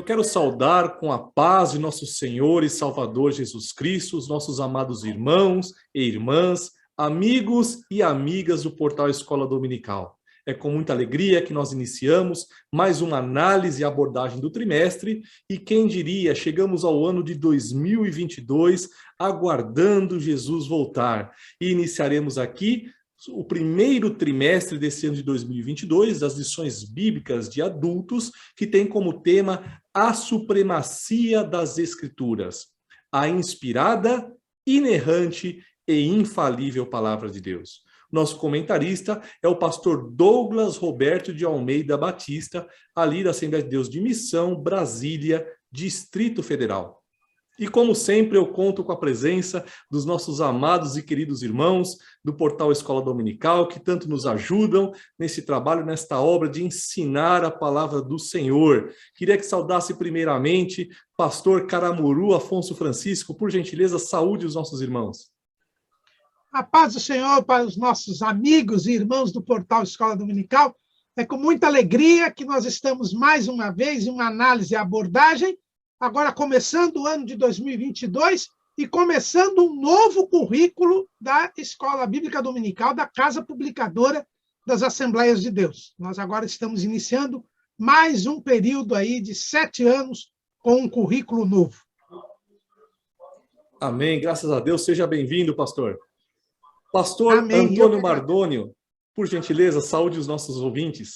quero saudar com a paz de nosso Senhor e Salvador Jesus Cristo, os nossos amados irmãos e irmãs, amigos e amigas do Portal Escola Dominical. É com muita alegria que nós iniciamos mais uma análise e abordagem do trimestre e quem diria, chegamos ao ano de 2022 aguardando Jesus voltar. E iniciaremos aqui o primeiro trimestre desse ano de 2022, das lições bíblicas de adultos, que tem como tema a supremacia das Escrituras, a inspirada, inerrante e infalível palavra de Deus. Nosso comentarista é o pastor Douglas Roberto de Almeida Batista, ali da Assembleia de Deus de Missão, Brasília, Distrito Federal. E como sempre, eu conto com a presença dos nossos amados e queridos irmãos do Portal Escola Dominical, que tanto nos ajudam nesse trabalho, nesta obra de ensinar a palavra do Senhor. Queria que saudasse primeiramente pastor Caramuru Afonso Francisco. Por gentileza, saúde os nossos irmãos. A paz do Senhor para os nossos amigos e irmãos do Portal Escola Dominical. É com muita alegria que nós estamos mais uma vez em uma análise e abordagem, agora começando o ano de 2022 e começando um novo currículo da Escola Bíblica Dominical, da Casa Publicadora das Assembleias de Deus. Nós agora estamos iniciando mais um período aí de 7 anos com um currículo novo. Amém, graças a Deus. Seja bem-vindo, pastor. Pastor Amém. Antônio Mardônio, por gentileza, saúde os nossos ouvintes.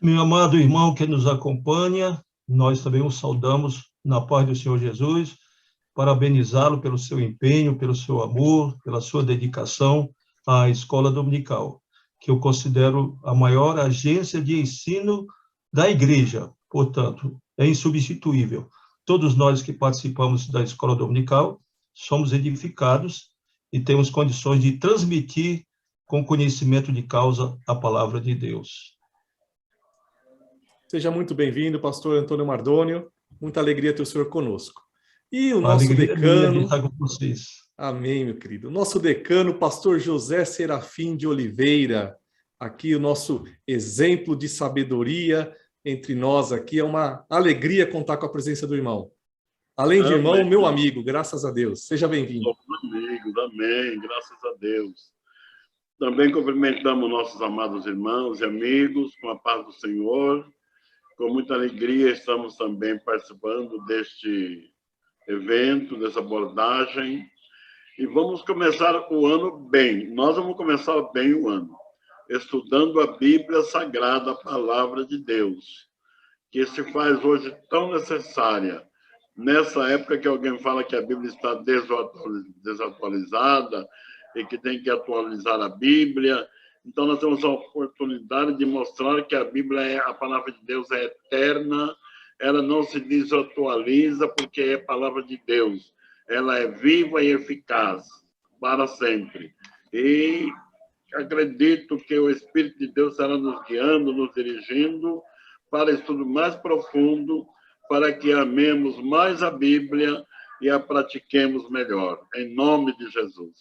Meu amado irmão que nos acompanha, nós também o saudamos na paz do Senhor Jesus, parabenizá-lo pelo seu empenho, pelo seu amor, pela sua dedicação à Escola Dominical, que eu considero a maior agência de ensino da Igreja, portanto, é insubstituível. Todos nós que participamos da Escola Dominical somos edificados e temos condições de transmitir com conhecimento de causa a palavra de Deus. Seja muito bem-vindo, pastor Antônio Mardônio. Muita alegria ter o senhor conosco. E o nosso decano... Com vocês. Amém, meu querido. O nosso decano, pastor José Serafim de Oliveira. Aqui o nosso exemplo de sabedoria entre nós aqui. É uma alegria contar com a presença do irmão. Além de irmão, meu amigo, graças a Deus. Seja bem-vindo. Amigos, amém, graças a Deus. Também cumprimentamos nossos amados irmãos e amigos com a paz do Senhor. Com muita alegria estamos também participando deste evento, dessa abordagem. E vamos começar o ano bem. Nós vamos começar bem o ano, estudando a Bíblia Sagrada, a Palavra de Deus, que se faz hoje tão necessária. Nessa época que alguém fala que a Bíblia está desatualizada e que tem que atualizar a Bíblia... Então, nós temos a oportunidade de mostrar que a Bíblia, a palavra de Deus é eterna, ela não se desatualiza porque é a palavra de Deus. Ela é viva e eficaz para sempre. E acredito que o Espírito de Deus estará nos guiando, nos dirigindo para estudo mais profundo, para que amemos mais a Bíblia e a pratiquemos melhor. Em nome de Jesus.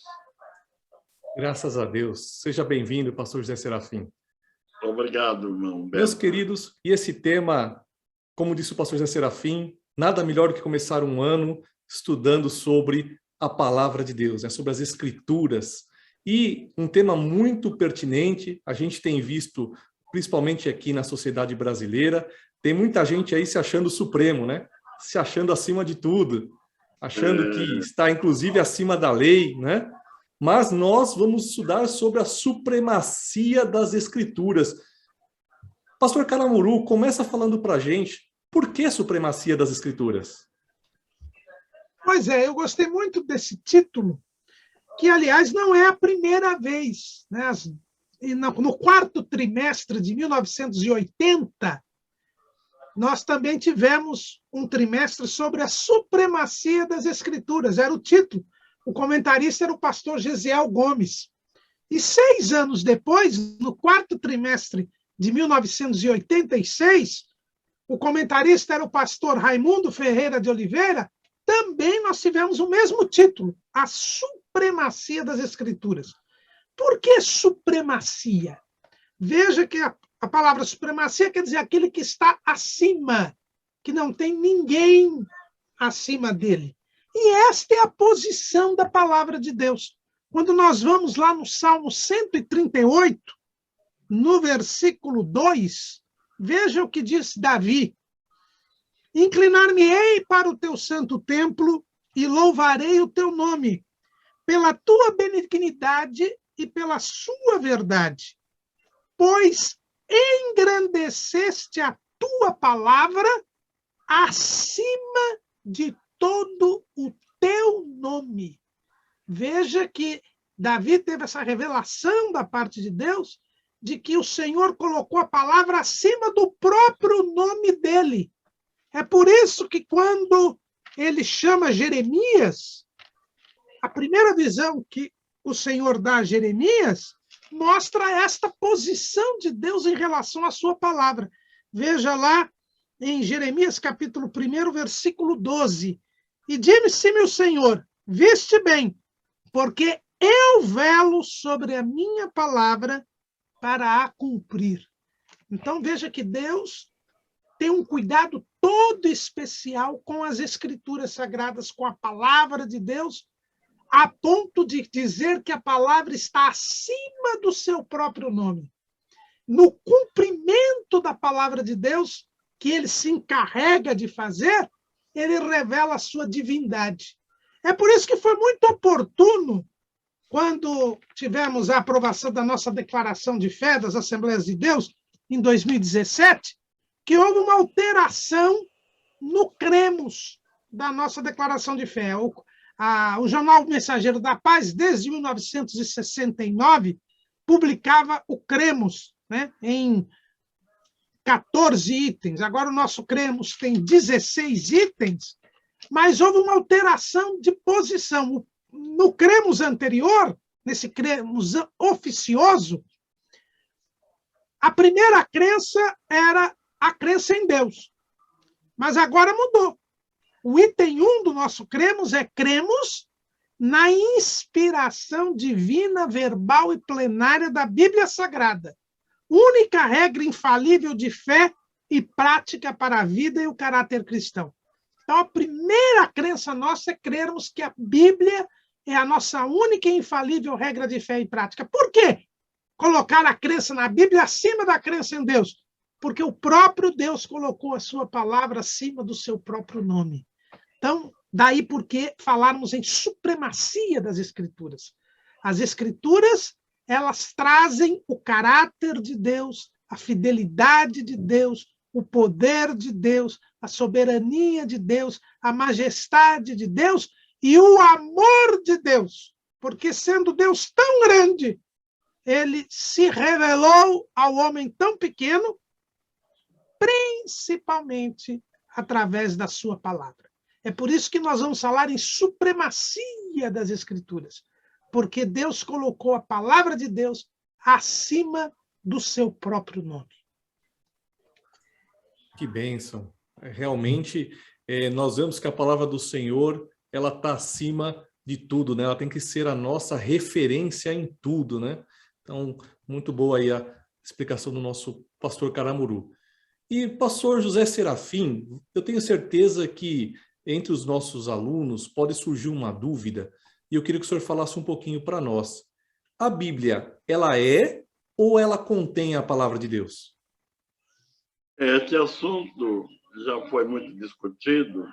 Graças a Deus. Seja bem-vindo, pastor José Serafim. Obrigado, irmão. Meus queridos, e esse tema, como disse o pastor José Serafim, nada melhor do que começar um ano estudando sobre a palavra de Deus, né? Sobre as Escrituras. E um tema muito pertinente, a gente tem visto, principalmente aqui na sociedade brasileira, tem muita gente aí se achando supremo, né? Se achando acima de tudo, achando que está, inclusive, acima da lei, né? Mas nós vamos estudar sobre a supremacia das Escrituras. Pastor Caramuru, começa falando para a gente, por que supremacia das Escrituras? Pois é, eu gostei muito desse título, que, aliás, não é a primeira vez, né? No quarto trimestre de 1980, nós também tivemos um trimestre sobre a supremacia das Escrituras, era o título. O comentarista era o pastor Gesiel Gomes. E 6 anos depois, no quarto trimestre de 1986, o comentarista era o pastor Raimundo Ferreira de Oliveira. Também nós tivemos o mesmo título, a supremacia das Escrituras. Por que supremacia? Veja que a palavra supremacia quer dizer aquele que está acima, que não tem ninguém acima dele. E esta é a posição da palavra de Deus. Quando nós vamos lá no Salmo 138, no versículo 2, veja o que diz Davi: inclinar-me-ei para o teu santo templo e louvarei o teu nome, pela tua benignidade e pela sua verdade, pois engrandeceste a tua palavra acima de todo o teu nome. Veja que Davi teve essa revelação da parte de Deus de que o Senhor colocou a palavra acima do próprio nome dele. É por isso que quando ele chama Jeremias, a primeira visão que o Senhor dá a Jeremias mostra esta posição de Deus em relação à sua palavra. Veja lá em Jeremias capítulo 1, versículo 12. E disse-me o Senhor: viste bem, porque eu velo sobre a minha palavra para a cumprir. Então veja que Deus tem um cuidado todo especial com as Escrituras Sagradas, com a palavra de Deus, a ponto de dizer que a palavra está acima do seu próprio nome. No cumprimento da palavra de Deus, que ele se encarrega de fazer, ele revela a sua divindade. É por isso que foi muito oportuno, quando tivemos a aprovação da nossa declaração de fé das Assembleias de Deus, em 2017, que houve uma alteração no cremos da nossa declaração de fé. O Jornal Mensageiro da Paz, desde 1969, publicava o cremos, né, em 14 itens. Agora o nosso cremos tem 16 itens, mas houve uma alteração de posição. No cremos anterior, nesse cremos oficioso, a primeira crença era a crença em Deus. Mas agora mudou. O item 1 do nosso cremos é cremos na inspiração divina, verbal e plenária da Bíblia Sagrada. Única regra infalível de fé e prática para a vida e o caráter cristão. Então, a primeira crença nossa é crermos que a Bíblia é a nossa única e infalível regra de fé e prática. Por quê? Colocar a crença na Bíblia acima da crença em Deus. Porque o próprio Deus colocou a sua palavra acima do seu próprio nome. Então, daí porque falarmos em supremacia das Escrituras. As Escrituras, elas trazem o caráter de Deus, a fidelidade de Deus, o poder de Deus, a soberania de Deus, a majestade de Deus e o amor de Deus. Porque sendo Deus tão grande, ele se revelou ao homem tão pequeno, principalmente através da sua palavra. É por isso que nós vamos falar em supremacia das Escrituras, porque Deus colocou a palavra de Deus acima do seu próprio nome. Que bênção. Realmente, nós vemos que a palavra do Senhor, ela está acima de tudo, né? Ela tem que ser a nossa referência em tudo, né? Então, muito boa aí a explicação do nosso pastor Caramuru. E pastor José Serafim, eu tenho certeza que entre os nossos alunos pode surgir uma dúvida, e eu queria que o senhor falasse um pouquinho para nós. A Bíblia, ela é ou ela contém a palavra de Deus? Este assunto já foi muito discutido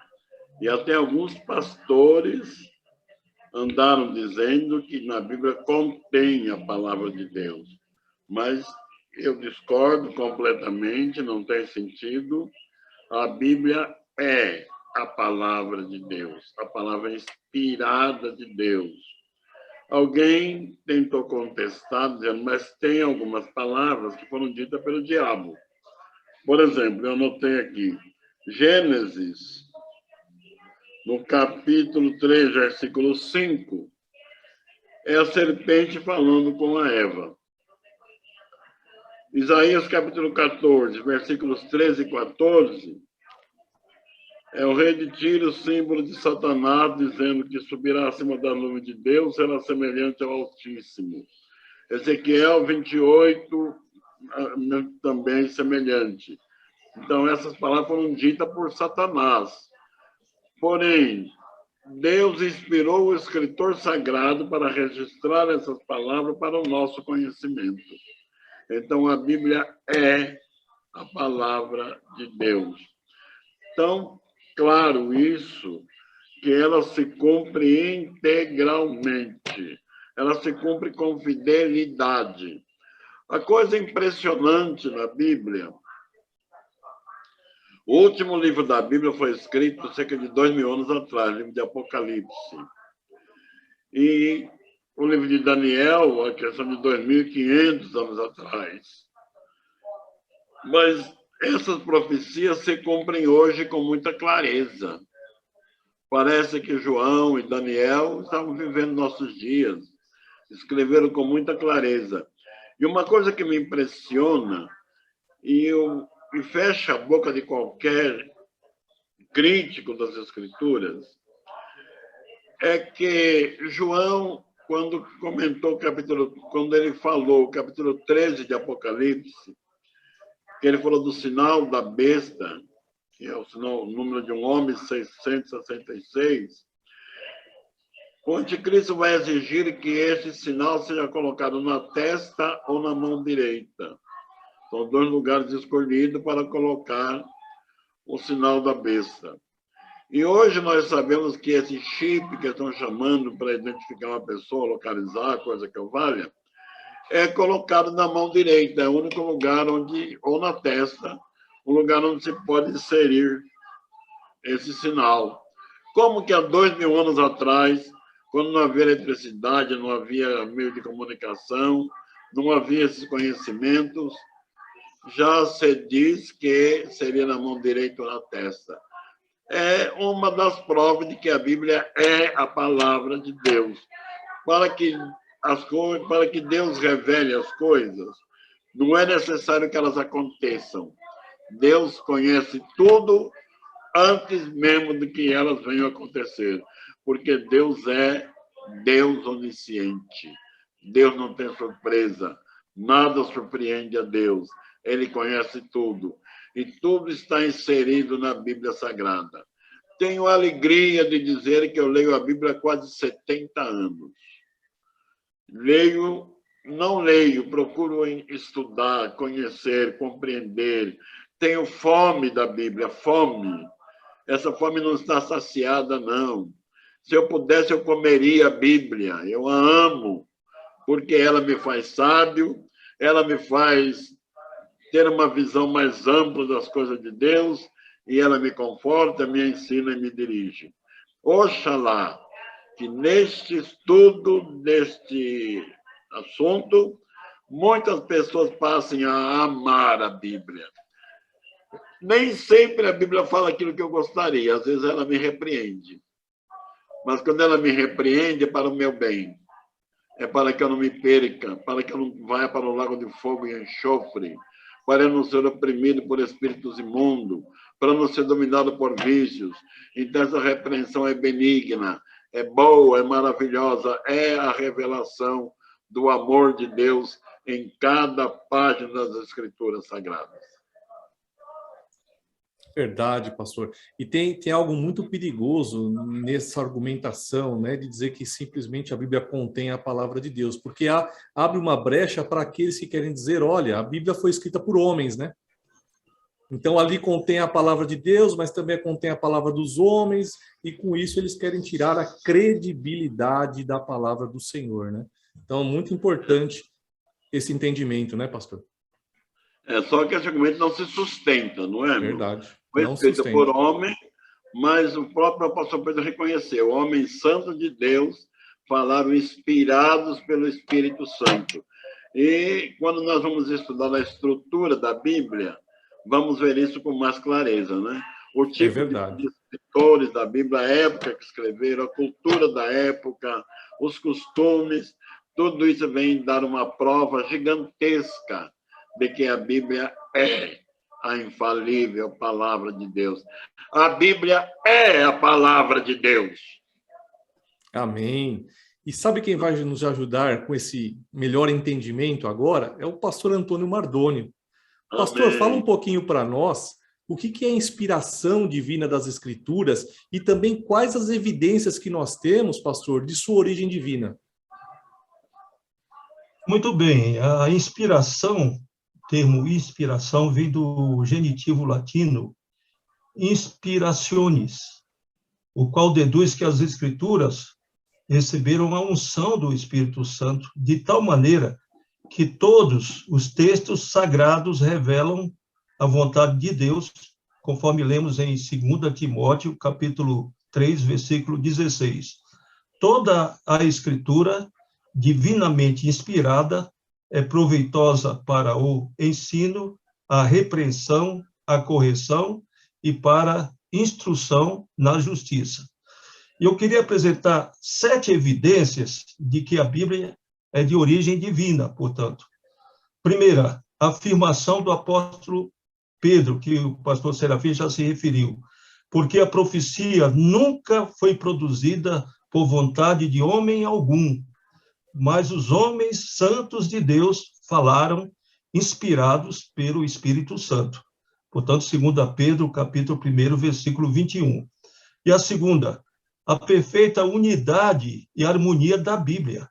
e até alguns pastores andaram dizendo que na Bíblia contém a palavra de Deus. Mas eu discordo completamente, não tem sentido. A Bíblia é a palavra de Deus, a palavra inspirada de Deus. Alguém tentou contestar, dizendo, mas tem algumas palavras que foram ditas pelo diabo. Por exemplo, eu anotei aqui, Gênesis, no capítulo 3, versículo 5, é a serpente falando com a Eva. Isaías, capítulo 14, versículos 13 e 14, é o rei de Tiro, símbolo de Satanás, dizendo que subirá acima da nuvem de Deus, será semelhante ao Altíssimo. Ezequiel 28, também semelhante. Então, essas palavras foram ditas por Satanás. Porém, Deus inspirou o escritor sagrado para registrar essas palavras para o nosso conhecimento. Então, a Bíblia é a palavra de Deus. Então, claro isso, que ela se cumpre integralmente. Ela se cumpre com fidelidade. A coisa impressionante na Bíblia, o último livro da Bíblia foi escrito cerca de 2000 anos atrás, o livro de Apocalipse. E o livro de Daniel, a questão de 2500 anos atrás. Mas essas profecias se cumprem hoje com muita clareza. Parece que João e Daniel estavam vivendo nossos dias, escreveram com muita clareza. E uma coisa que me impressiona, e fecha a boca de qualquer crítico das Escrituras, é que João, quando comentou o capítulo, quando ele falou o capítulo 13 de Apocalipse, que ele falou do sinal da besta, que é o número de um homem, 666, o anticristo vai exigir que este sinal seja colocado na testa ou na mão direita. São dois lugares escolhidos para colocar o sinal da besta. E hoje nós sabemos que esse chip que estão chamando para identificar uma pessoa, localizar, coisa que eu valha, é colocado na mão direita. É o único lugar onde, ou na testa, o lugar onde se pode inserir esse sinal. Como que há 2000 anos atrás, quando não havia eletricidade, não havia meio de comunicação, não havia esses conhecimentos, já se diz que seria na mão direita ou na testa. É uma das provas de que a Bíblia é a palavra de Deus. Para que Deus revele as coisas, não é necessário que elas aconteçam. Deus conhece tudo antes mesmo de que elas venham a acontecer, porque Deus é Deus onisciente. Deus não tem surpresa, nada surpreende a Deus. Ele conhece tudo, e tudo está inserido na Bíblia Sagrada. Tenho a alegria de dizer que eu leio a Bíblia há quase 70 anos. Não leio, procuro estudar, conhecer, compreender. Tenho fome da Bíblia, fome. Essa fome não está saciada, não. Se eu pudesse, eu comeria a Bíblia. Eu a amo, porque ela me faz sábio, ela me faz ter uma visão mais ampla das coisas de Deus, e ela me conforta, me ensina e me dirige. Oxalá que neste estudo, deste assunto, muitas pessoas passem a amar a Bíblia. Nem sempre a Bíblia fala aquilo que eu gostaria, às vezes ela me repreende. Mas quando ela me repreende, é para o meu bem. É para que eu não me perca, para que eu não vá para o lago de fogo e enxofre, para eu não ser oprimido por espíritos imundos, para não ser dominado por vícios. Então, essa repreensão é benigna, é boa, é maravilhosa, é a revelação do amor de Deus em cada página das Escrituras Sagradas. Verdade, pastor. E tem algo muito perigoso nessa argumentação, né, de dizer que simplesmente a Bíblia contém a palavra de Deus, porque abre uma brecha para aqueles que querem dizer, olha, a Bíblia foi escrita por homens, né? Então ali contém a palavra de Deus, mas também contém a palavra dos homens, e com isso eles querem tirar a credibilidade da palavra do Senhor, né? Então, muito importante esse entendimento, né, pastor? Só que esse argumento não se sustenta, não é? Verdade. Foi escrito por homem, mas o próprio apóstolo Pedro reconheceu, homens santos de Deus falaram inspirados pelo Espírito Santo. E quando nós vamos estudar a estrutura da Bíblia, vamos ver isso com mais clareza, né? O tipo de escritores da Bíblia, a época que escreveram, a cultura da época, os costumes, tudo isso vem dar uma prova gigantesca de que a Bíblia é a infalível palavra de Deus. A Bíblia é a palavra de Deus. Amém. E sabe quem vai nos ajudar com esse melhor entendimento agora? É o pastor Antônio Mardônio. Pastor, fala um pouquinho para nós o que é a inspiração divina das Escrituras e também quais as evidências que nós temos, pastor, de sua origem divina. Muito bem. A inspiração, o termo inspiração, vem do genitivo latino inspirationis, o qual deduz que as Escrituras receberam a unção do Espírito Santo, de tal maneira que todos os textos sagrados revelam a vontade de Deus, conforme lemos em 2 Timóteo, capítulo 3, versículo 16. Toda a Escritura, divinamente inspirada, é proveitosa para o ensino, a repreensão, a correção e para instrução na justiça. E eu queria apresentar 7 evidências de que a Bíblia é de origem divina, portanto. Primeira, a afirmação do apóstolo Pedro, que o pastor Serafim já se referiu, porque a profecia nunca foi produzida por vontade de homem algum, mas os homens santos de Deus falaram, inspirados pelo Espírito Santo. Portanto, 2 Pedro, capítulo 1, versículo 21. E a segunda, a perfeita unidade e harmonia da Bíblia.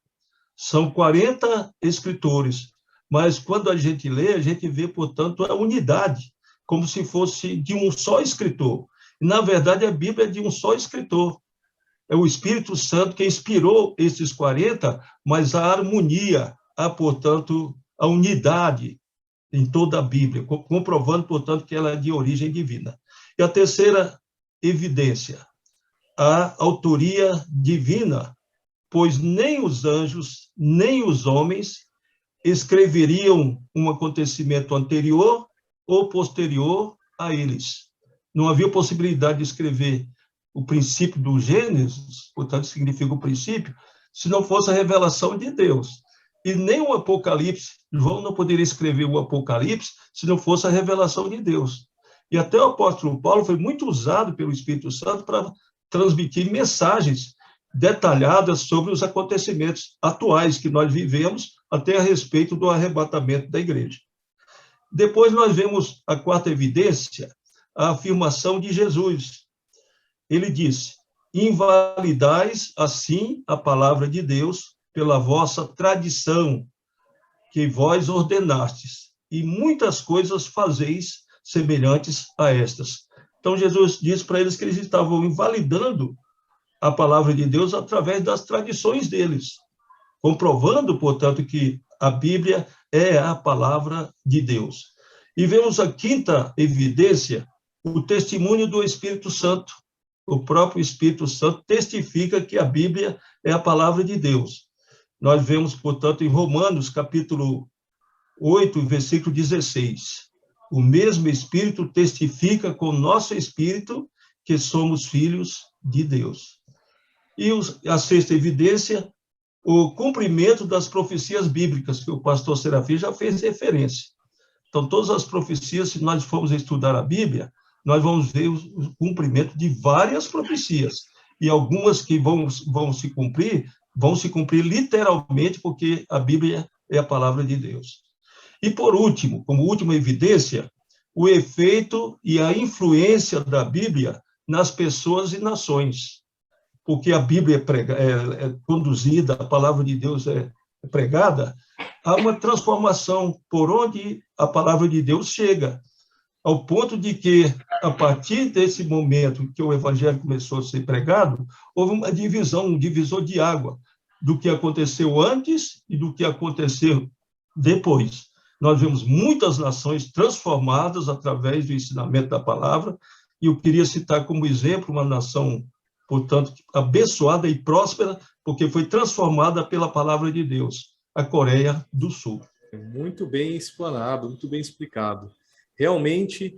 São 40 escritores, mas quando a gente lê, a gente vê, portanto, a unidade, como se fosse de um só escritor. Na verdade, a Bíblia é de um só escritor. É o Espírito Santo que inspirou esses 40, mas a harmonia, portanto, a unidade em toda a Bíblia, comprovando, portanto, que ela é de origem divina. E a terceira evidência, a autoria divina, pois nem os anjos, nem os homens escreveriam um acontecimento anterior ou posterior a eles. Não havia possibilidade de escrever o princípio do Gênesis, portanto, significa o princípio, se não fosse a revelação de Deus. E nem o Apocalipse, João não poderia escrever o Apocalipse se não fosse a revelação de Deus. E até o apóstolo Paulo foi muito usado pelo Espírito Santo para transmitir mensagens detalhadas sobre os acontecimentos atuais que nós vivemos, até a respeito do arrebatamento da igreja. Depois nós vemos a quarta evidência, a afirmação de Jesus. Ele disse: invalidais, assim, a palavra de Deus pela vossa tradição, que vós ordenastes, e muitas coisas fazeis semelhantes a estas. Então, Jesus disse para eles que eles estavam invalidando a palavra de Deus através das tradições deles, comprovando, portanto, que a Bíblia é a palavra de Deus. E vemos a quinta evidência, o testemunho do Espírito Santo. O próprio Espírito Santo testifica que a Bíblia é a palavra de Deus. Nós vemos, portanto, em Romanos, capítulo 8, versículo 16. O mesmo Espírito testifica com o nosso Espírito que somos filhos de Deus. E a sexta evidência, o cumprimento das profecias bíblicas, que o pastor Serafim já fez referência. Então, todas as profecias, se nós formos estudar a Bíblia, nós vamos ver o cumprimento de várias profecias. E algumas que vão se cumprir literalmente, porque a Bíblia é a palavra de Deus. E, por último, como última evidência, o efeito e a influência da Bíblia nas pessoas e nações. Porque a Bíblia é conduzida, a palavra de Deus é pregada, há uma transformação por onde a palavra de Deus chega, ao ponto de que, a partir desse momento que o evangelho começou a ser pregado, houve uma divisão, um divisor de água, do que aconteceu antes e do que aconteceu depois. Nós vemos muitas nações transformadas através do ensinamento da palavra, e eu queria citar como exemplo uma nação, portanto, abençoada e próspera, porque foi transformada pela palavra de Deus, a Coreia do Sul. Muito bem explanado, muito bem explicado. Realmente,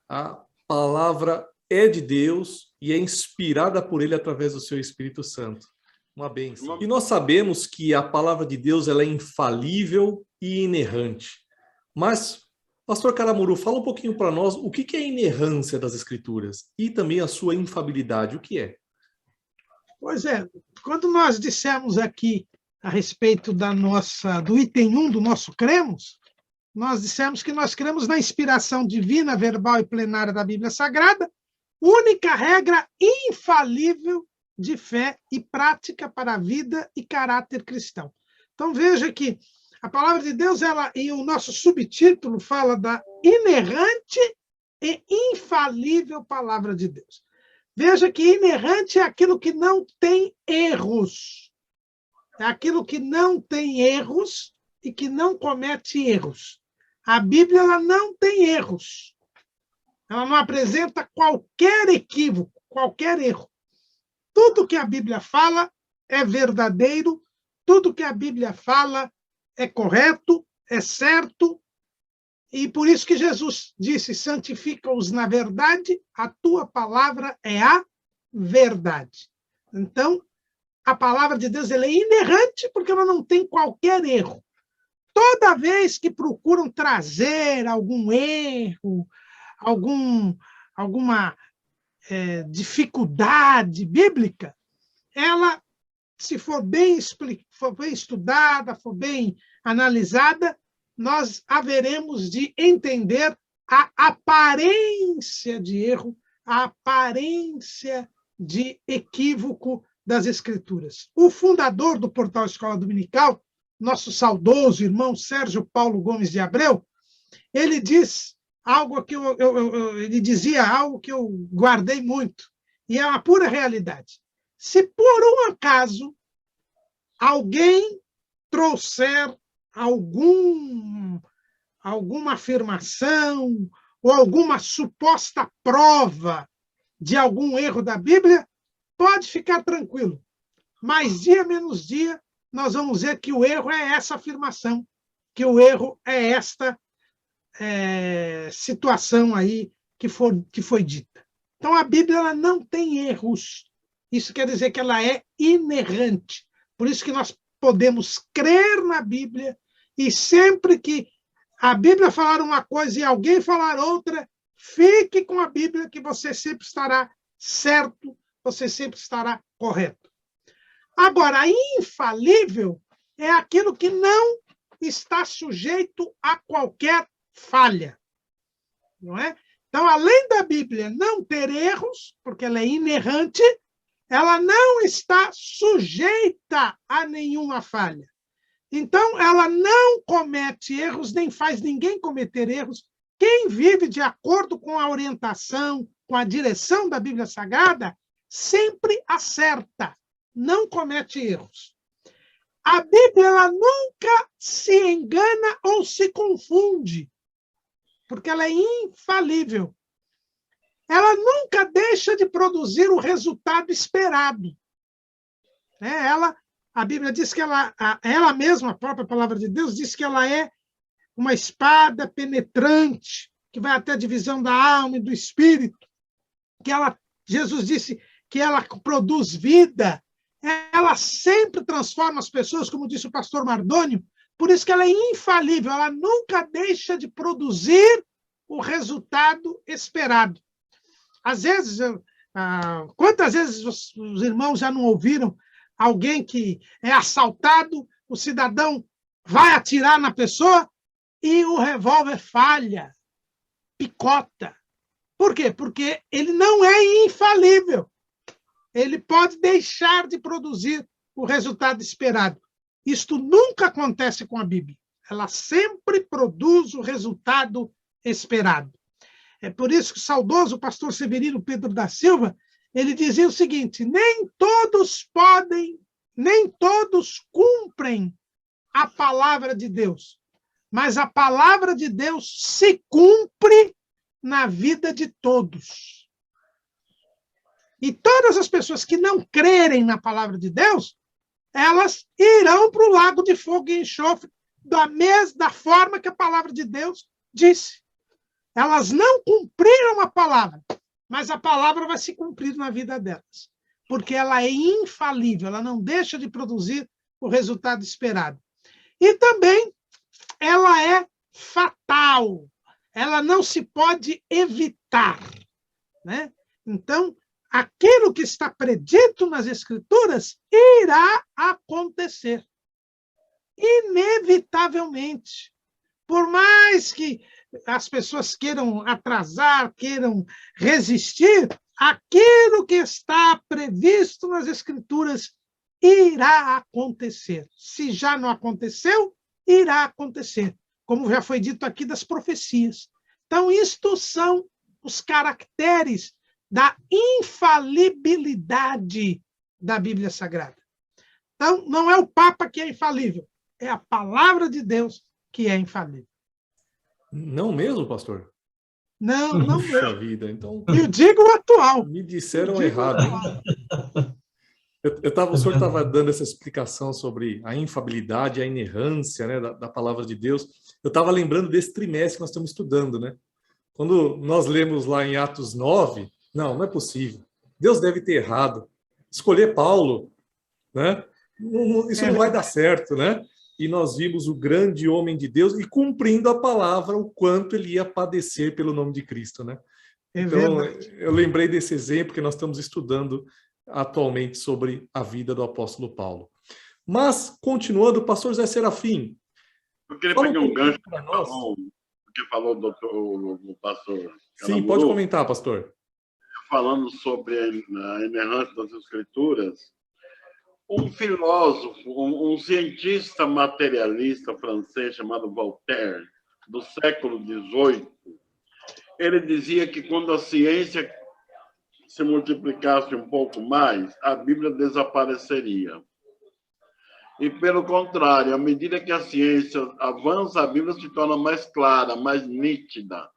a palavra é de Deus e é inspirada por ele através do seu Espírito Santo. Uma bênção. E nós sabemos que a palavra de Deus ela é infalível e inerrante. Mas, pastor Caramuru, fala um pouquinho para nós o que é a inerrância das Escrituras e também a sua infalibilidade. O que é? Pois é, quando nós dissemos aqui a respeito do item 1 do nosso cremos, nós dissemos que nós cremos na inspiração divina, verbal e plenária da Bíblia Sagrada, única regra infalível de fé e prática para a vida e caráter cristão. Então, veja que a palavra de Deus, e o nosso subtítulo fala da inerrante e infalível palavra de Deus. Veja que inerrante é aquilo que não tem erros. É aquilo que não tem erros e que não comete erros. A Bíblia ela não tem erros. Ela não apresenta qualquer equívoco, qualquer erro. Tudo que a Bíblia fala é verdadeiro, tudo que a Bíblia fala é correto, é certo, e por isso que Jesus disse, santifica-os na verdade, a tua palavra é a verdade. Então, a palavra de Deus ela é inerrante porque ela não tem qualquer erro. Toda vez que procuram trazer algum erro, alguma dificuldade bíblica, ela, se for bem estudada, for bem analisada, nós haveremos de entender a aparência de erro, a aparência de equívoco das Escrituras. O fundador do Portal Escola Dominical, nosso saudoso irmão Sérgio Paulo Gomes de Abreu, ele diz algo que ele dizia algo que eu guardei muito, e é uma pura realidade. Se por um acaso alguém trouxer alguma afirmação ou alguma suposta prova de algum erro da Bíblia, pode ficar tranquilo. Mais dia menos dia, nós vamos ver que o erro é essa afirmação, que o erro é esta situação aí que foi dita. Então, a Bíblia ela não tem erros. Isso quer dizer que ela é inerrante. Por isso que nós podemos crer na Bíblia e sempre que a Bíblia falar uma coisa e alguém falar outra, fique com a Bíblia que você sempre estará certo, você sempre estará correto. Agora, infalível é aquilo que não está sujeito a qualquer falha, não é? Então, além da Bíblia não ter erros, porque ela é inerrante, ela não está sujeita a nenhuma falha. Então, ela não comete erros, nem faz ninguém cometer erros. Quem vive de acordo com a orientação, com a direção da Bíblia Sagrada, sempre acerta, não comete erros. A Bíblia ela nunca se engana ou se confunde, porque ela é infalível. Ela nunca deixa de produzir o resultado esperado. A Bíblia diz que ela mesma, a própria palavra de Deus, diz que ela é uma espada penetrante, que vai até a divisão da alma e do espírito, Jesus disse que ela produz vida, ela sempre transforma as pessoas, como disse o pastor Mardônio, por isso que ela é infalível, ela nunca deixa de produzir o resultado esperado. Às vezes, quantas vezes os irmãos já não ouviram alguém que é assaltado, o cidadão vai atirar na pessoa e o revólver falha, picota. Por quê? Porque ele não é infalível. Ele pode deixar de produzir o resultado esperado. Isto nunca acontece com a Bíblia. Ela sempre produz o resultado esperado. É por isso que o saudoso pastor Severino Pedro da Silva, ele dizia o seguinte: nem todos cumprem a palavra de Deus, mas a palavra de Deus se cumpre na vida de todos. E todas as pessoas que não crerem na palavra de Deus, elas irão para o lago de fogo e enxofre da forma que a palavra de Deus disse. Elas não cumpriram a palavra, mas a palavra vai se cumprir na vida delas, porque ela é infalível, ela não deixa de produzir o resultado esperado. E também ela é fatal, ela não se pode evitar, né? Então, aquilo que está predito nas Escrituras irá acontecer, inevitavelmente. Por mais que as pessoas queiram atrasar, queiram resistir, aquilo que está previsto nas Escrituras irá acontecer. Se já não aconteceu, irá acontecer, como já foi dito aqui das profecias. Então, isto são os caracteres da infalibilidade da Bíblia Sagrada. Então, não é o Papa que é infalível, é a palavra de Deus que é infalível. Não mesmo, pastor? Não Puxa mesmo. vida, então Eu digo o atual. me disseram errado, hein? O senhor estava dando essa explicação sobre a infabilidade, a inerrância, né, da palavra de Deus. Eu estava lembrando desse trimestre que nós estamos estudando, né? Quando nós lemos lá em Atos 9, não é possível. Deus deve ter errado. Escolher Paulo, né? Isso não vai dar certo, né? E nós vimos o grande homem de Deus e cumprindo a palavra, o quanto ele ia padecer pelo nome de Cristo, né? Então, eu lembrei desse exemplo que nós estamos estudando atualmente sobre a vida do apóstolo Paulo. Mas, continuando, o pastor Zé Serafim. Eu queria pegar um gancho para nós. Que falou o pastor. Sim, pode comentar, pastor. Falando sobre a inerrância das Escrituras, um filósofo, um cientista materialista francês chamado Voltaire, do século XVIII, ele dizia que quando a ciência se multiplicasse um pouco mais, a Bíblia desapareceria. E, pelo contrário, à medida que a ciência avança, a Bíblia se torna mais clara, mais nítida.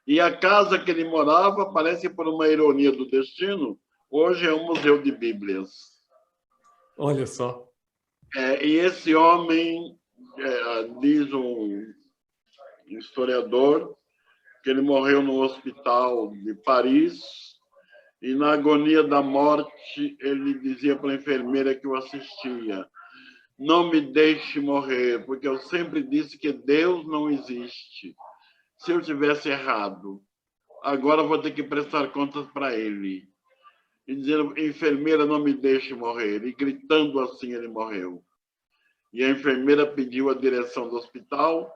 E a casa que ele morava, parece por uma ironia do destino, hoje é um museu de Bíblias. Olha só. E esse homem, diz um historiador, que ele morreu no hospital de Paris, e na agonia da morte, ele dizia para a enfermeira que o assistia: não me deixe morrer, porque eu sempre disse que Deus não existe. Se eu tivesse errado, agora vou ter que prestar contas para ele. E dizendo: enfermeira, não me deixe morrer. E gritando assim, ele morreu. E a enfermeira pediu à direção do hospital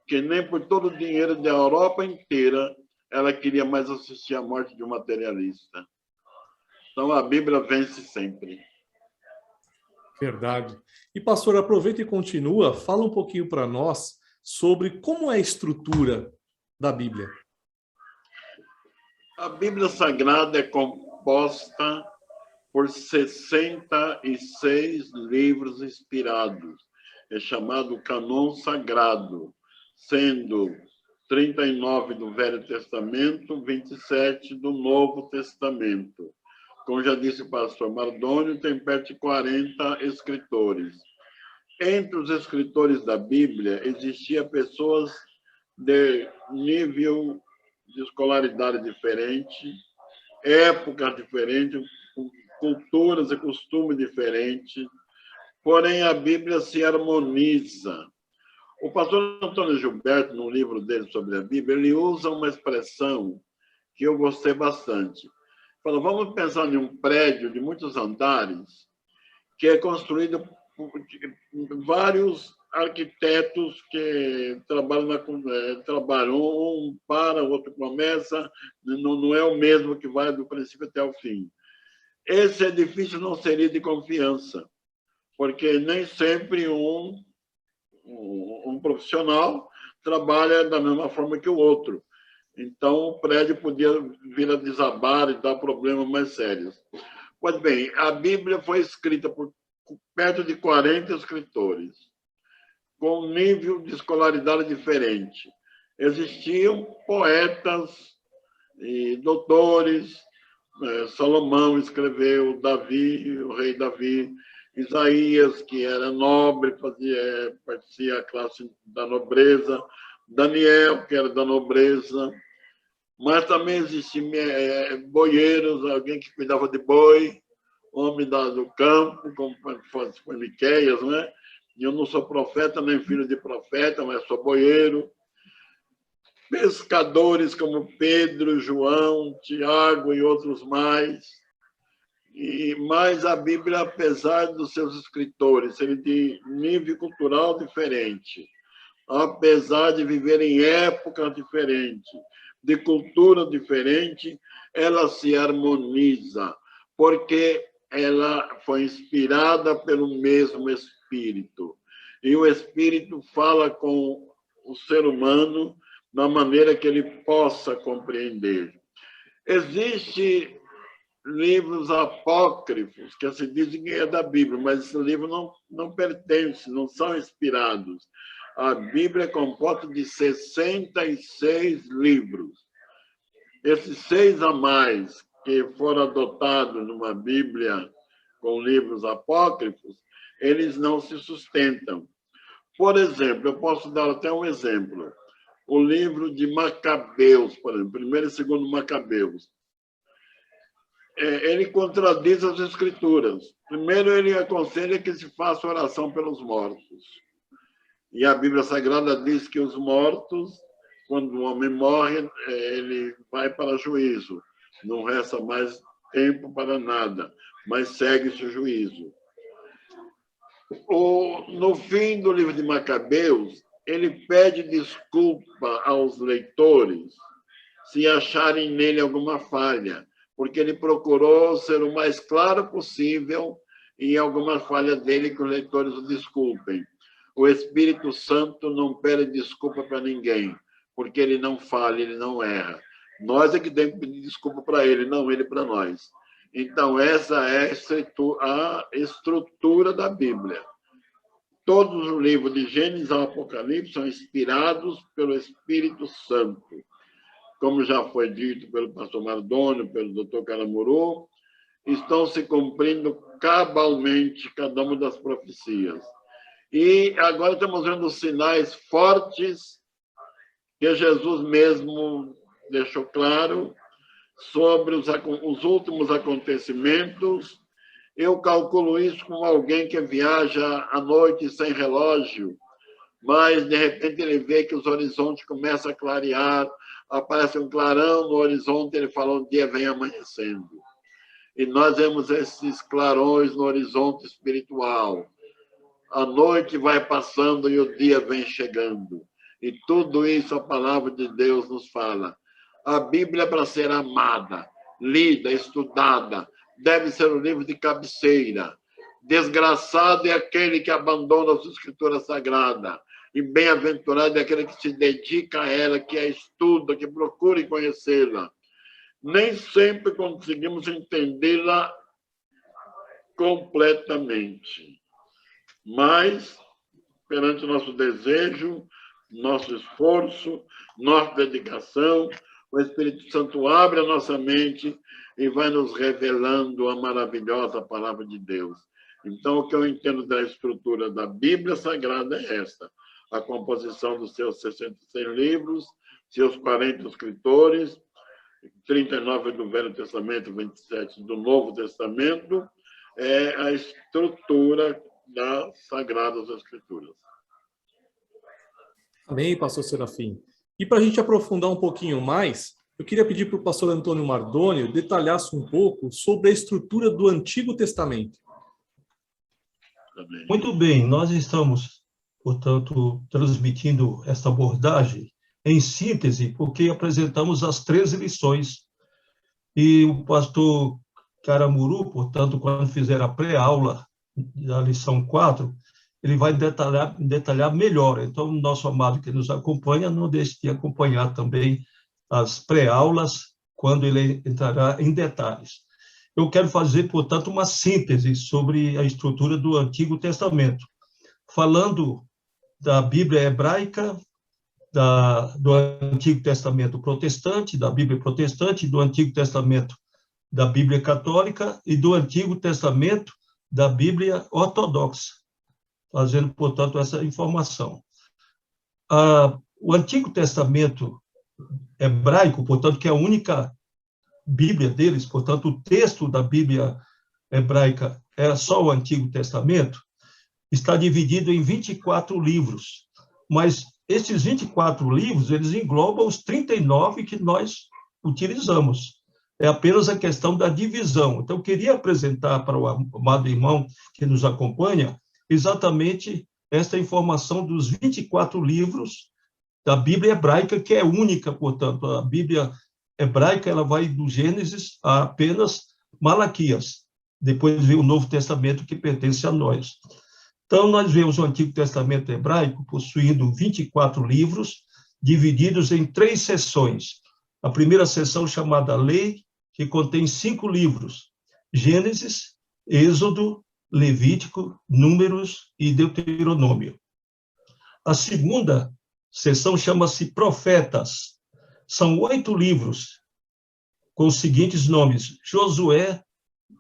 que nem por todo o dinheiro da Europa inteira ela queria mais assistir à morte de um materialista. Então, a Bíblia vence sempre. Verdade. E, pastor, aproveita e continua, fala um pouquinho para nós sobre como é a estrutura da Bíblia. A Bíblia Sagrada é composta por 66 livros inspirados. É chamado Cânon Sagrado, sendo 39 do Velho Testamento, 27 do Novo Testamento. Como já disse o pastor Mardônio, tem perto de 40 escritores. Entre os escritores da Bíblia, existiam pessoas de nível de escolaridade diferente, épocas diferentes, culturas e costumes diferentes, porém a Bíblia se harmoniza. O pastor Antônio Gilberto, no livro dele sobre a Bíblia, ele usa uma expressão que eu gostei bastante. Fala: vamos pensar em um prédio de muitos andares que é construído por vários arquitetos que trabalham, um para, o outro começa, não é o mesmo que vai do princípio até o fim. Esse edifício não seria de confiança, porque nem sempre um profissional trabalha da mesma forma que o outro. Então, o prédio podia vir a desabar e dar problemas mais sérios. Pois bem, a Bíblia foi escrita por perto de 40 escritores, com um nível de escolaridade diferente. Existiam poetas e doutores. Salomão escreveu, Davi, o rei Davi, Isaías, que era nobre, pertencia à classe da nobreza, Daniel, que era da nobreza, mas também existiam boieiros, alguém que cuidava de boi, homem do campo, como foi Miqueias, né? Eu não sou profeta, nem filho de profeta, mas sou boieiro. Pescadores como Pedro, João, Tiago e outros mais. Mas a Bíblia, apesar dos seus escritores serem de nível cultural diferente, apesar de viver em épocas diferentes, de cultura diferente, ela se harmoniza, porque ela foi inspirada pelo mesmo Espírito. E o Espírito fala com o ser humano da maneira que ele possa compreender. Existem livros apócrifos, que se dizem que é da Bíblia, mas esse livro não pertence, não são inspirados. A Bíblia é composta de 66 livros. Esses 6 a mais que foram adotados numa Bíblia com livros apócrifos, eles não se sustentam. Por exemplo, eu posso dar até um exemplo. O livro de Macabeus, por exemplo, 1º e 2º Macabeus. Ele contradiz as Escrituras. Primeiro, ele aconselha que se faça oração pelos mortos. E a Bíblia Sagrada diz que os mortos, quando o homem morre, ele vai para juízo. Não resta mais tempo para nada, mas segue-se o juízo. No fim do livro de Macabeus, ele pede desculpa aos leitores se acharem nele alguma falha, porque ele procurou ser o mais claro possível em algumas falhas dele que os leitores o desculpem. O Espírito Santo não pede desculpa para ninguém, porque ele não falha, ele não erra. Nós é que temos que pedir desculpa para ele, não ele para nós. Então, essa é a estrutura da Bíblia. Todos os livros de Gênesis ao Apocalipse são inspirados pelo Espírito Santo. Como já foi dito pelo pastor Mardônio, pelo doutor Caramuru, estão se cumprindo cabalmente cada uma das profecias. E agora estamos vendo sinais fortes que Jesus mesmo deixou claro sobre os últimos acontecimentos. Eu calculo isso como alguém que viaja à noite sem relógio, mas, de repente, ele vê que os horizontes começam a clarear, aparece um clarão no horizonte, ele fala, o dia vem amanhecendo. E nós vemos esses clarões no horizonte espiritual. A noite vai passando e o dia vem chegando. E tudo isso a palavra de Deus nos fala. A Bíblia é para ser amada, lida, estudada, deve ser um livro de cabeceira. Desgraçado é aquele que abandona as Escrituras Sagradas, e bem-aventurado é aquele que se dedica a ela, que a estuda, que procura conhecê-la. Nem sempre conseguimos entendê-la completamente, mas, perante o nosso desejo, nosso esforço, nossa dedicação, o Espírito Santo abre a nossa mente e vai nos revelando a maravilhosa palavra de Deus. Então, o que eu entendo da estrutura da Bíblia Sagrada é esta: a composição dos seus 66 livros, seus 40 escritores, 39 do Velho Testamento, 27 do Novo Testamento, é a estrutura das Sagradas Escrituras. Amém, pastor Serafim. E para a gente aprofundar um pouquinho mais, eu queria pedir para o pastor Antônio Mardônio detalhasse um pouco sobre a estrutura do Antigo Testamento. Amém. Muito bem, nós estamos, portanto, transmitindo esta abordagem em síntese, porque apresentamos as 13 lições. E o pastor Caramuru, portanto, quando fizer a pré-aula da lição 4, ele vai detalhar melhor. Então, nosso amado que nos acompanha, não deixe de acompanhar também as pré-aulas, quando ele entrará em detalhes. Eu quero fazer, portanto, uma síntese sobre a estrutura do Antigo Testamento, falando da Bíblia hebraica, do Antigo Testamento protestante, da Bíblia protestante, do Antigo Testamento da Bíblia católica e do Antigo Testamento da Bíblia ortodoxa, fazendo, portanto, essa informação. O Antigo Testamento hebraico, portanto, que é a única Bíblia deles, portanto, o texto da Bíblia hebraica é só o Antigo Testamento, está dividido em 24 livros, mas esses 24 livros, eles englobam os 39 que nós utilizamos. É apenas a questão da divisão. Então, eu queria apresentar para o amado irmão que nos acompanha exatamente esta informação dos 24 livros da Bíblia hebraica, que é única, portanto. A Bíblia hebraica ela vai do Gênesis a apenas Malaquias. Depois vem o Novo Testamento, que pertence a nós. Então, nós vemos o Antigo Testamento hebraico possuindo 24 livros, divididos em 3 seções. A primeira seção, chamada Lei, que contém 5 livros: Gênesis, Êxodo, Levítico, Números e Deuteronômio. A segunda seção chama-se Profetas. São 8 livros, com os seguintes nomes: Josué,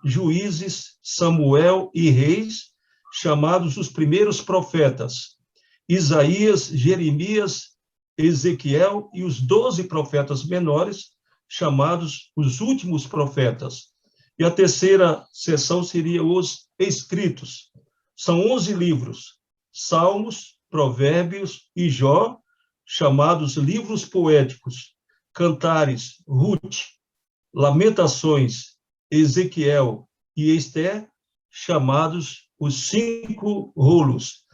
Juízes, Samuel e Reis, chamados os primeiros profetas, Isaías, Jeremias, Ezequiel e os 12 profetas menores, chamados os últimos profetas. E a terceira seção seria os escritos. São 11 livros: Salmos, Provérbios e Jó, chamados livros poéticos, Cantares, Ruth, Lamentações, Ezequiel e Ester, chamados os 5 rolos.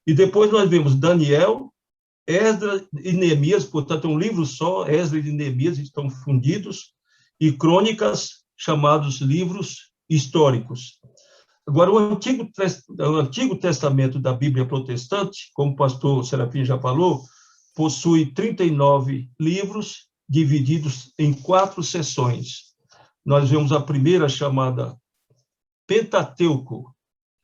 E depois nós vemos Daniel, Esdras e Neemias, portanto, é um livro só, Esdras e Neemias estão fundidos, e Crônicas, chamados livros históricos. Agora, o Antigo Testamento da Bíblia protestante, como o pastor Serafim já falou, possui 39 livros, divididos em 4 seções. Nós vemos a primeira, chamada Pentateuco,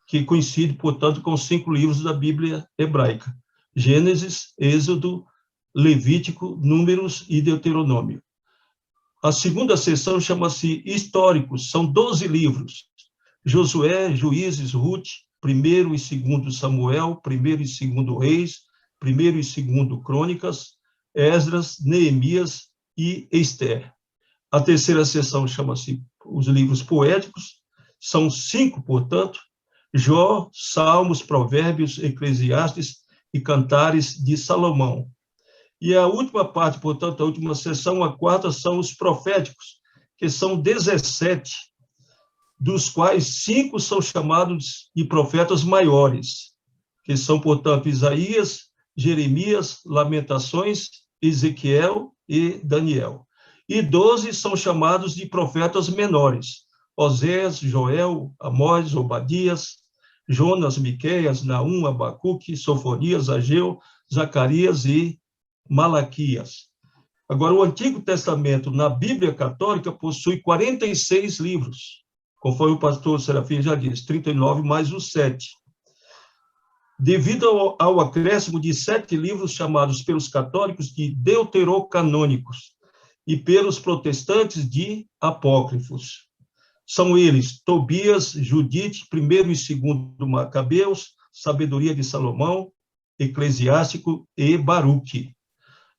que coincide, portanto, com os 5 livros da Bíblia hebraica: Gênesis, Êxodo, Levítico, Números e Deuteronômio. A segunda seção chama-se Históricos, são 12 livros: Josué, Juízes, Ruth, 1º e 2º Samuel, 1º e 2º Reis, 1º e 2º Crônicas, Esdras, Neemias e Ester. A terceira seção chama-se os livros poéticos, são 5, portanto: Jó, Salmos, Provérbios, Eclesiastes e Cantares de Salomão. E a última parte, portanto, a última seção, a quarta, são os proféticos, que são 17, dos quais 5 são chamados de profetas maiores, que são, portanto, Isaías, Jeremias, Lamentações, Ezequiel e Daniel. E 12 são chamados de profetas menores: Osés, Joel, Amós, Obadias, Jonas, Miqueias, Naum, Abacuque, Sofonias, Ageu, Zacarias e Malaquias. Agora, o Antigo Testamento, na Bíblia Católica, possui 46 livros, conforme o pastor Serafim já disse, 39 mais os 7. Devido ao acréscimo de 7 livros chamados pelos católicos de deuterocanônicos e pelos protestantes de apócrifos. São eles Tobias, Judite, 1º e 2º Macabeus, Sabedoria de Salomão, Eclesiástico e Baruque.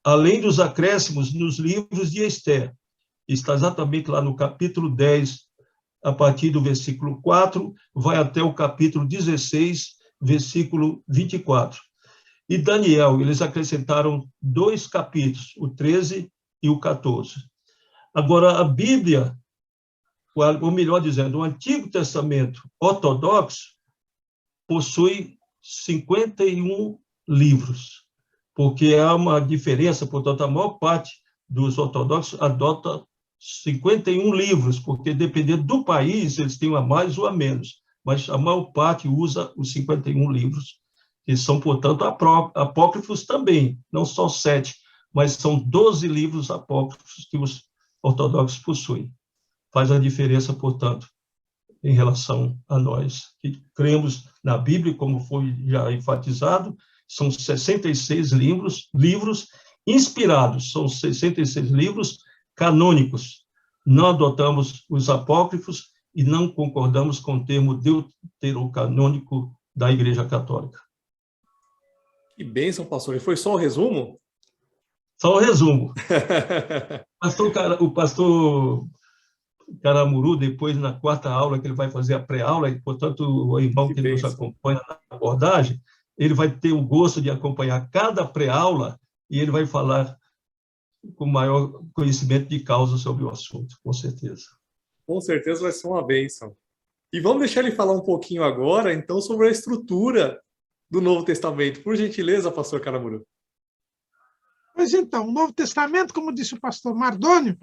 Além dos acréscimos nos livros de Ester, está exatamente lá no capítulo 10, a partir do versículo 4, vai até o capítulo 16, versículo 24. E Daniel, eles acrescentaram 2 capítulos, o 13 e o 14. Agora, a Bíblia, ou melhor dizendo, o Antigo Testamento ortodoxo possui 51 livros, porque há uma diferença, portanto, a maior parte dos ortodoxos adota 51 livros, porque dependendo do país, eles têm a mais ou a menos, mas a maior parte usa os 51 livros, que são, portanto, apócrifos também, não só 7, mas são 12 livros apócrifos que os ortodoxos possuem. Faz a diferença, portanto, em relação a nós, que cremos na Bíblia, como foi já enfatizado, são 66 livros inspirados, são 66 livros canônicos. Não adotamos os apócrifos e não concordamos com o termo deuterocanônico da Igreja Católica. Que bênção, pastor. E foi só o resumo? Só o resumo. O pastor Caramuru, depois, na 4ª aula, que ele vai fazer a pré-aula, e, portanto, o irmão que nos acompanha na abordagem, ele vai ter o gosto de acompanhar cada pré-aula e ele vai falar com maior conhecimento de causa sobre o assunto, com certeza. Com certeza vai ser uma bênção. E vamos deixar ele falar um pouquinho agora, então, sobre a estrutura do Novo Testamento. Por gentileza, pastor Caramuru. Pois então, o Novo Testamento, como disse o pastor Mardônio,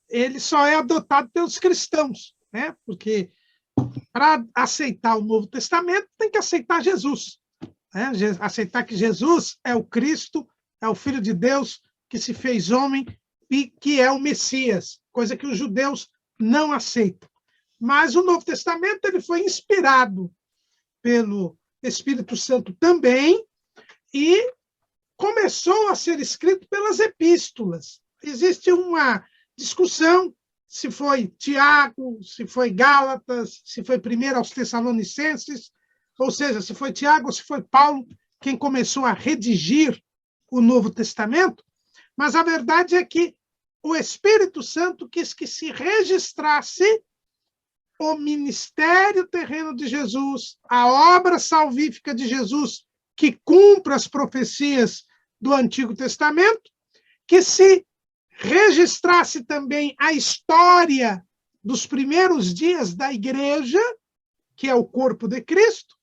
ele só é adotado pelos cristãos, né? Porque para aceitar o Novo Testamento tem que aceitar Jesus, né? Aceitar que Jesus é o Cristo, é o Filho de Deus que se fez homem e que é o Messias, coisa que os judeus não aceitam. Mas o Novo Testamento ele foi inspirado pelo Espírito Santo também e começou a ser escrito pelas epístolas. Existe uma discussão se foi Tiago, se foi Gálatas, se foi primeiro aos Tessalonicenses, ou seja, se foi Tiago ou se foi Paulo quem começou a redigir o Novo Testamento, mas a verdade é que o Espírito Santo quis que se registrasse o ministério terreno de Jesus, a obra salvífica de Jesus, que cumpre as profecias do Antigo Testamento, que se registrasse também a história dos primeiros dias da igreja, que é o corpo de Cristo,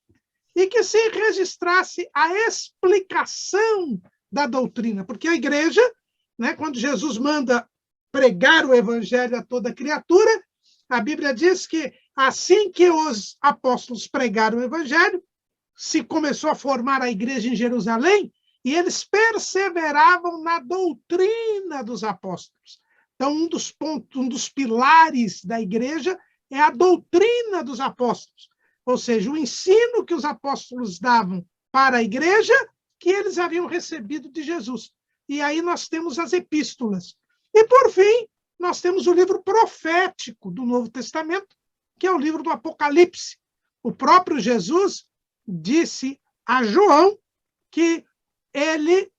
e que se registrasse a explicação da doutrina, porque a igreja, né, quando Jesus manda pregar o evangelho a toda criatura, a Bíblia diz que assim que os apóstolos pregaram o evangelho, se começou a formar a igreja em Jerusalém, e eles perseveravam na doutrina dos apóstolos. Então, um dos pontos, um dos pilares da igreja é a doutrina dos apóstolos, ou seja, o ensino que os apóstolos davam para a igreja que eles haviam recebido de Jesus. E aí nós temos as epístolas. E, por fim, nós temos o livro profético do Novo Testamento, que é o livro do Apocalipse. O próprio Jesus disse a João que ele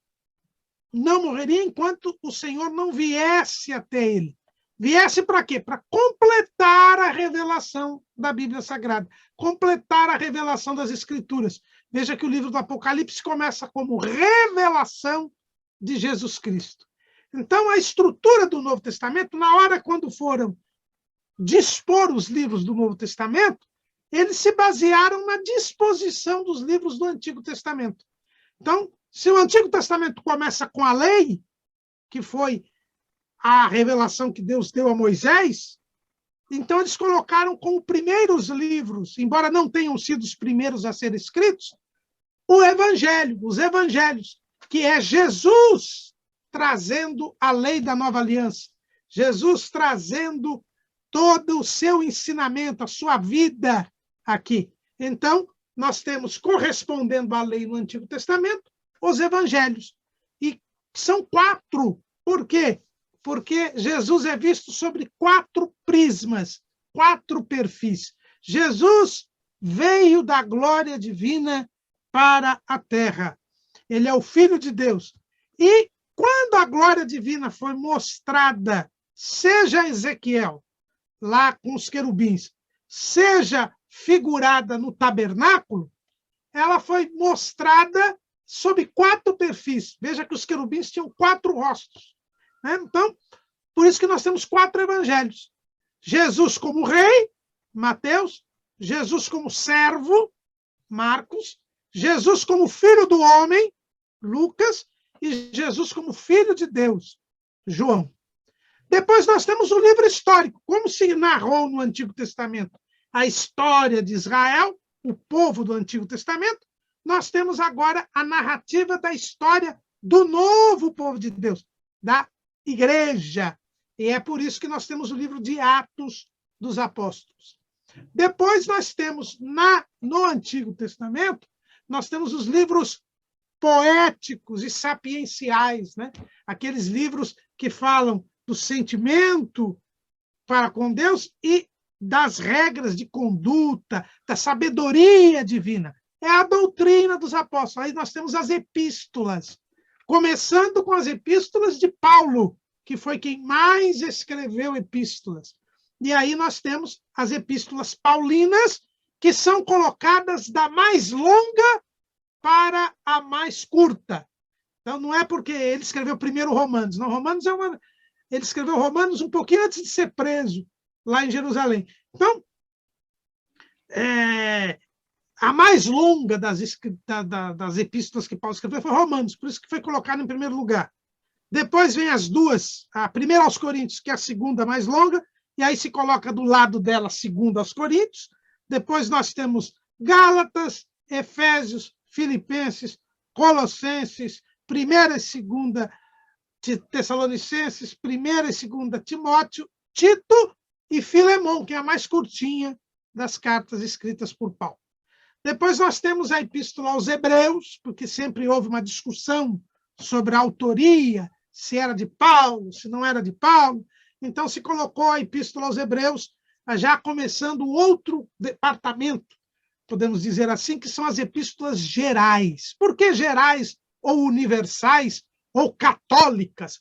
não morreria enquanto o Senhor não viesse até ele. Viesse para quê? Para completar a revelação da Bíblia Sagrada, completar a revelação das Escrituras. Veja que o livro do Apocalipse começa como revelação de Jesus Cristo. Então, a estrutura do Novo Testamento, na hora quando foram dispor os livros do Novo Testamento, eles se basearam na disposição dos livros do Antigo Testamento. Então, se o Antigo Testamento começa com a lei, que foi a revelação que Deus deu a Moisés, então eles colocaram como primeiros livros, embora não tenham sido os primeiros a ser escritos, o Evangelho, os Evangelhos, que é Jesus trazendo a lei da nova aliança, Jesus trazendo todo o seu ensinamento, a sua vida aqui. Então, nós temos, correspondendo à lei no Antigo Testamento, os evangelhos. E são 4. Por quê? Porque Jesus é visto sobre 4 prismas, 4 perfis. Jesus veio da glória divina para a terra. Ele é o Filho de Deus. E quando a glória divina foi mostrada, seja Ezequiel, lá com os querubins, seja figurada no tabernáculo, ela foi mostrada sob 4 perfis. Veja que os querubins tinham 4 rostos, né? Então, por isso que nós temos 4 evangelhos. Jesus como rei, Mateus. Jesus como servo, Marcos. Jesus como filho do homem, Lucas. E Jesus como filho de Deus, João. Depois nós temos o livro histórico, como se narrou no Antigo Testamento a história de Israel, o povo do Antigo Testamento. Nós temos agora a narrativa da história do novo povo de Deus, da igreja. E é por isso que nós temos o livro de Atos dos Apóstolos. Depois nós temos, no Antigo Testamento, nós temos os livros poéticos e sapienciais, né? Aqueles livros que falam do sentimento para com Deus e das regras de conduta, da sabedoria divina. É a doutrina dos apóstolos. Aí nós temos as epístolas, começando com as epístolas de Paulo, que foi quem mais escreveu epístolas. E aí nós temos as epístolas paulinas, que são colocadas da mais longa para a mais curta. Então, não é porque ele escreveu primeiro Romanos. Não, Romanos ele escreveu Romanos um pouquinho antes de ser preso, lá em Jerusalém. Então, a mais longa das epístolas que Paulo escreveu foi Romanos, por isso que foi colocado em primeiro lugar. Depois vem as duas, a primeira aos Coríntios, que é a segunda mais longa, e aí se coloca do lado dela a segunda aos Coríntios. Depois nós temos Gálatas, Efésios, Filipenses, Colossenses, 1ª e 2ª Tessalonicenses, 1ª e 2ª Timóteo, Tito e Filemão, que é a mais curtinha das cartas escritas por Paulo. Depois nós temos a Epístola aos Hebreus, porque sempre houve uma discussão sobre a autoria, se era de Paulo, se não era de Paulo. Então se colocou a Epístola aos Hebreus, já começando outro departamento, podemos dizer assim, que são as epístolas gerais. Por que gerais ou universais ou católicas?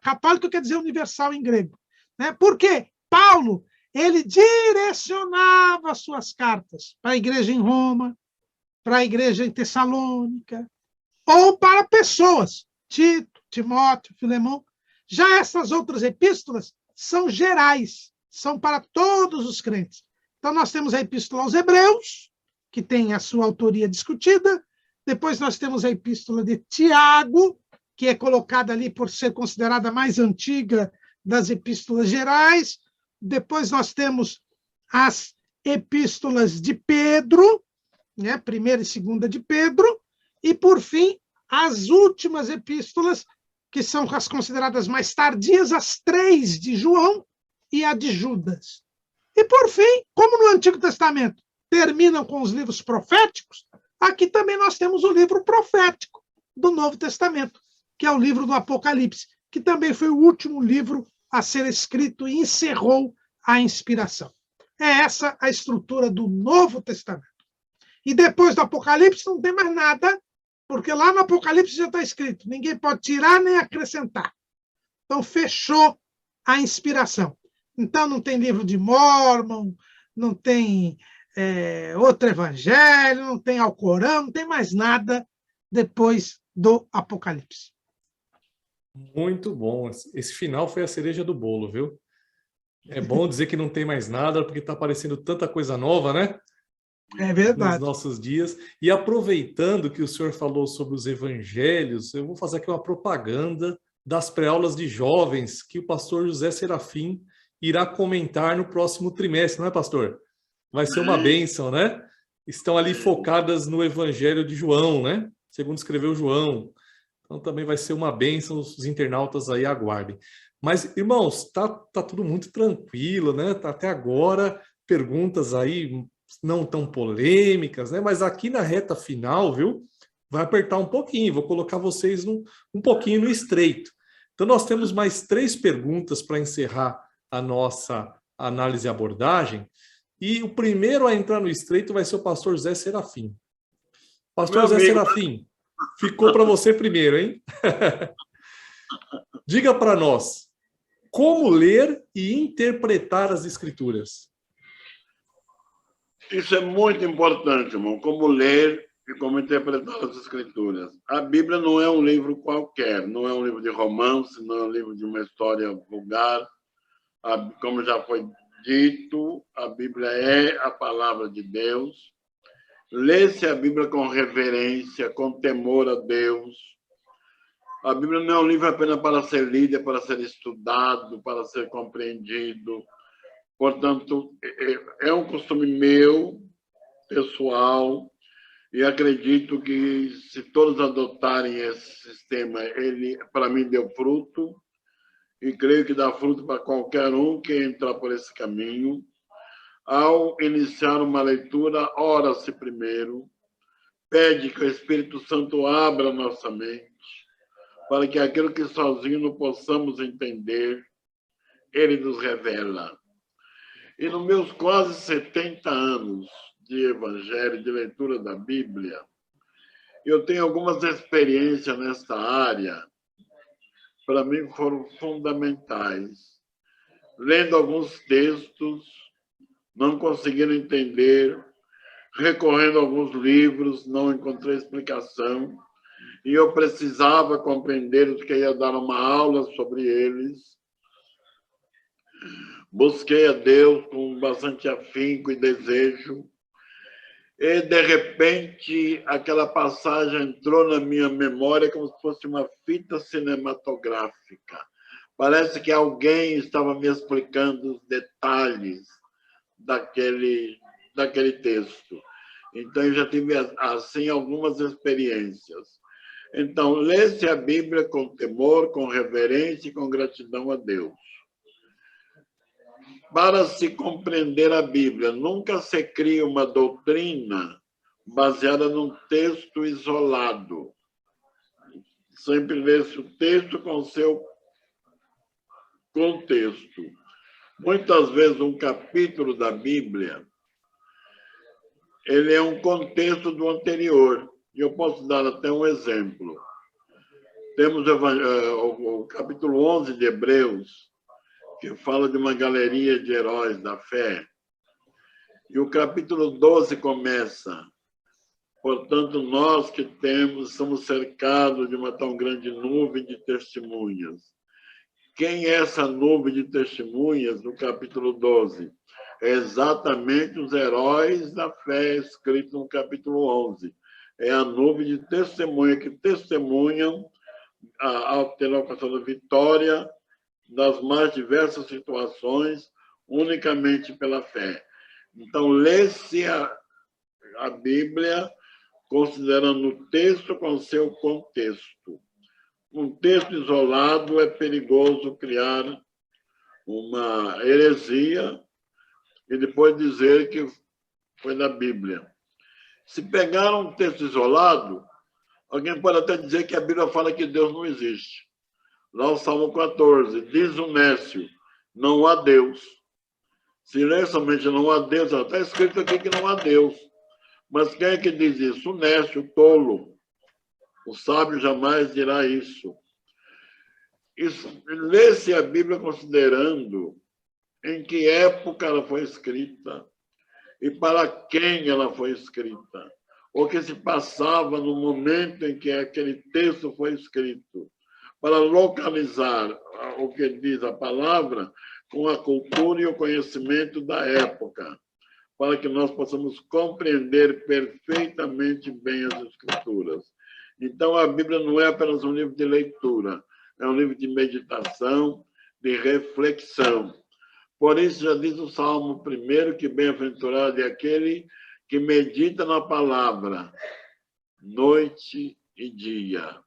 Católico quer dizer universal em grego, né? Porque Paulo, ele direcionava suas cartas para a igreja em Roma, para a igreja em Tessalônica, ou para pessoas, Tito, Timóteo, Filemão. Já essas outras epístolas são gerais, são para todos os crentes. Então, nós temos a Epístola aos Hebreus, que tem a sua autoria discutida. Depois, nós temos a Epístola de Tiago, que é colocada ali por ser considerada a mais antiga das epístolas gerais. Depois, nós temos as Epístolas de Pedro, né? 1ª e 2ª de Pedro. E, por fim, as últimas epístolas, que são as consideradas mais tardias, as 3 de João e a de Judas. E, por fim, como no Antigo Testamento terminam com os livros proféticos, aqui também nós temos o livro profético do Novo Testamento, que é o livro do Apocalipse, que também foi o último livro a ser escrito e encerrou a inspiração. É essa a estrutura do Novo Testamento. E depois do Apocalipse não tem mais nada, porque lá no Apocalipse já está escrito, ninguém pode tirar nem acrescentar. Então, fechou a inspiração. Então, não tem livro de Mórmon, não tem outro evangelho, não tem Alcorão, não tem mais nada depois do Apocalipse. Muito bom. Esse final foi a cereja do bolo, viu? É bom dizer que não tem mais nada, porque está aparecendo tanta coisa nova, né? É verdade. Nos nossos dias. E aproveitando que o senhor falou sobre os evangelhos, eu vou fazer aqui uma propaganda das pré-aulas de jovens que o pastor José Serafim irá comentar no próximo trimestre, não é, pastor? Vai ser uma bênção, né? Estão ali focadas no Evangelho de João, né? Segundo escreveu João. Então também vai ser uma bênção, os internautas aí aguardem. Mas, irmãos, tá tudo muito tranquilo, né? Tá até agora, perguntas aí não tão polêmicas, né? Mas aqui na reta final, viu? Vai apertar um pouquinho, vou colocar vocês um pouquinho no estreito. Então nós temos mais 3 perguntas para encerrar a nossa análise e abordagem, e o primeiro a entrar no estreito vai ser o pastor Zé Serafim. Pastor Zé Serafim, ficou para você primeiro, hein? Diga para nós, como ler e interpretar as Escrituras? Isso é muito importante, irmão, como ler e como interpretar as Escrituras. A Bíblia não é um livro qualquer, não é um livro de romance, não é um livro de uma história vulgar. Como já foi dito, a Bíblia é a palavra de Deus. Lê-se a Bíblia com reverência, com temor a Deus. A Bíblia não é um livro apenas para ser lido, é para ser estudado, para ser compreendido. Portanto, é um costume meu, pessoal, e acredito que se todos adotarem esse sistema, ele, para mim, deu fruto. E creio que dá fruto para qualquer um que entrar por esse caminho. Ao iniciar uma leitura, ora-se primeiro, pede que o Espírito Santo abra nossa mente, para que aquilo que sozinho não possamos entender, ele nos revela. E nos meus quase 70 anos de evangelho, de leitura da Bíblia, eu tenho algumas experiências nesta área, para mim foram fundamentais. Lendo alguns textos, não conseguindo entender, recorrendo a alguns livros, não encontrei explicação, e eu precisava compreender o que ia dar uma aula sobre eles. Busquei a Deus com bastante afinco e desejo, e, de repente, aquela passagem entrou na minha memória como se fosse uma fita cinematográfica. Parece que alguém estava me explicando os detalhes daquele texto. Então, eu já tive, assim, algumas experiências. Então, lê-se a Bíblia com temor, com reverência e com gratidão a Deus. Para se compreender a Bíblia, nunca se cria uma doutrina baseada num texto isolado. Sempre lê-se o texto com o seu contexto. Muitas vezes, um capítulo da Bíblia, ele é um contexto do anterior. E eu posso dar até um exemplo. Temos o capítulo 11 de Hebreus, que fala de uma galeria de heróis da fé. E o capítulo 12 começa: portanto, nós que somos cercados de uma tão grande nuvem de testemunhas. Quem é essa nuvem de testemunhas no capítulo 12? É exatamente os heróis da fé, escrito no capítulo 11. É a nuvem de testemunha que testemunham ter alcançado a vitória das mais diversas situações, unicamente pela fé. Então, lê-se a Bíblia considerando o texto com seu contexto. Um texto isolado é perigoso criar uma heresia e depois dizer que foi da Bíblia. Se pegar um texto isolado, alguém pode até dizer que a Bíblia fala que Deus não existe. Lá o Salmo 14, diz o Nécio, não há Deus. Se ler somente não há Deus, está escrito aqui que não há Deus. Mas quem é que diz isso? O Nécio, o tolo. O sábio jamais dirá isso. Lê-se a Bíblia considerando em que época ela foi escrita e para quem ela foi escrita, o que se passava no momento em que aquele texto foi escrito, para localizar o que diz a palavra com a cultura e o conhecimento da época, para que nós possamos compreender perfeitamente bem as Escrituras. Então, a Bíblia não é apenas um livro de leitura, é um livro de meditação, de reflexão. Por isso, já diz o Salmo 1 que bem-aventurado é aquele que medita na palavra, noite e dia.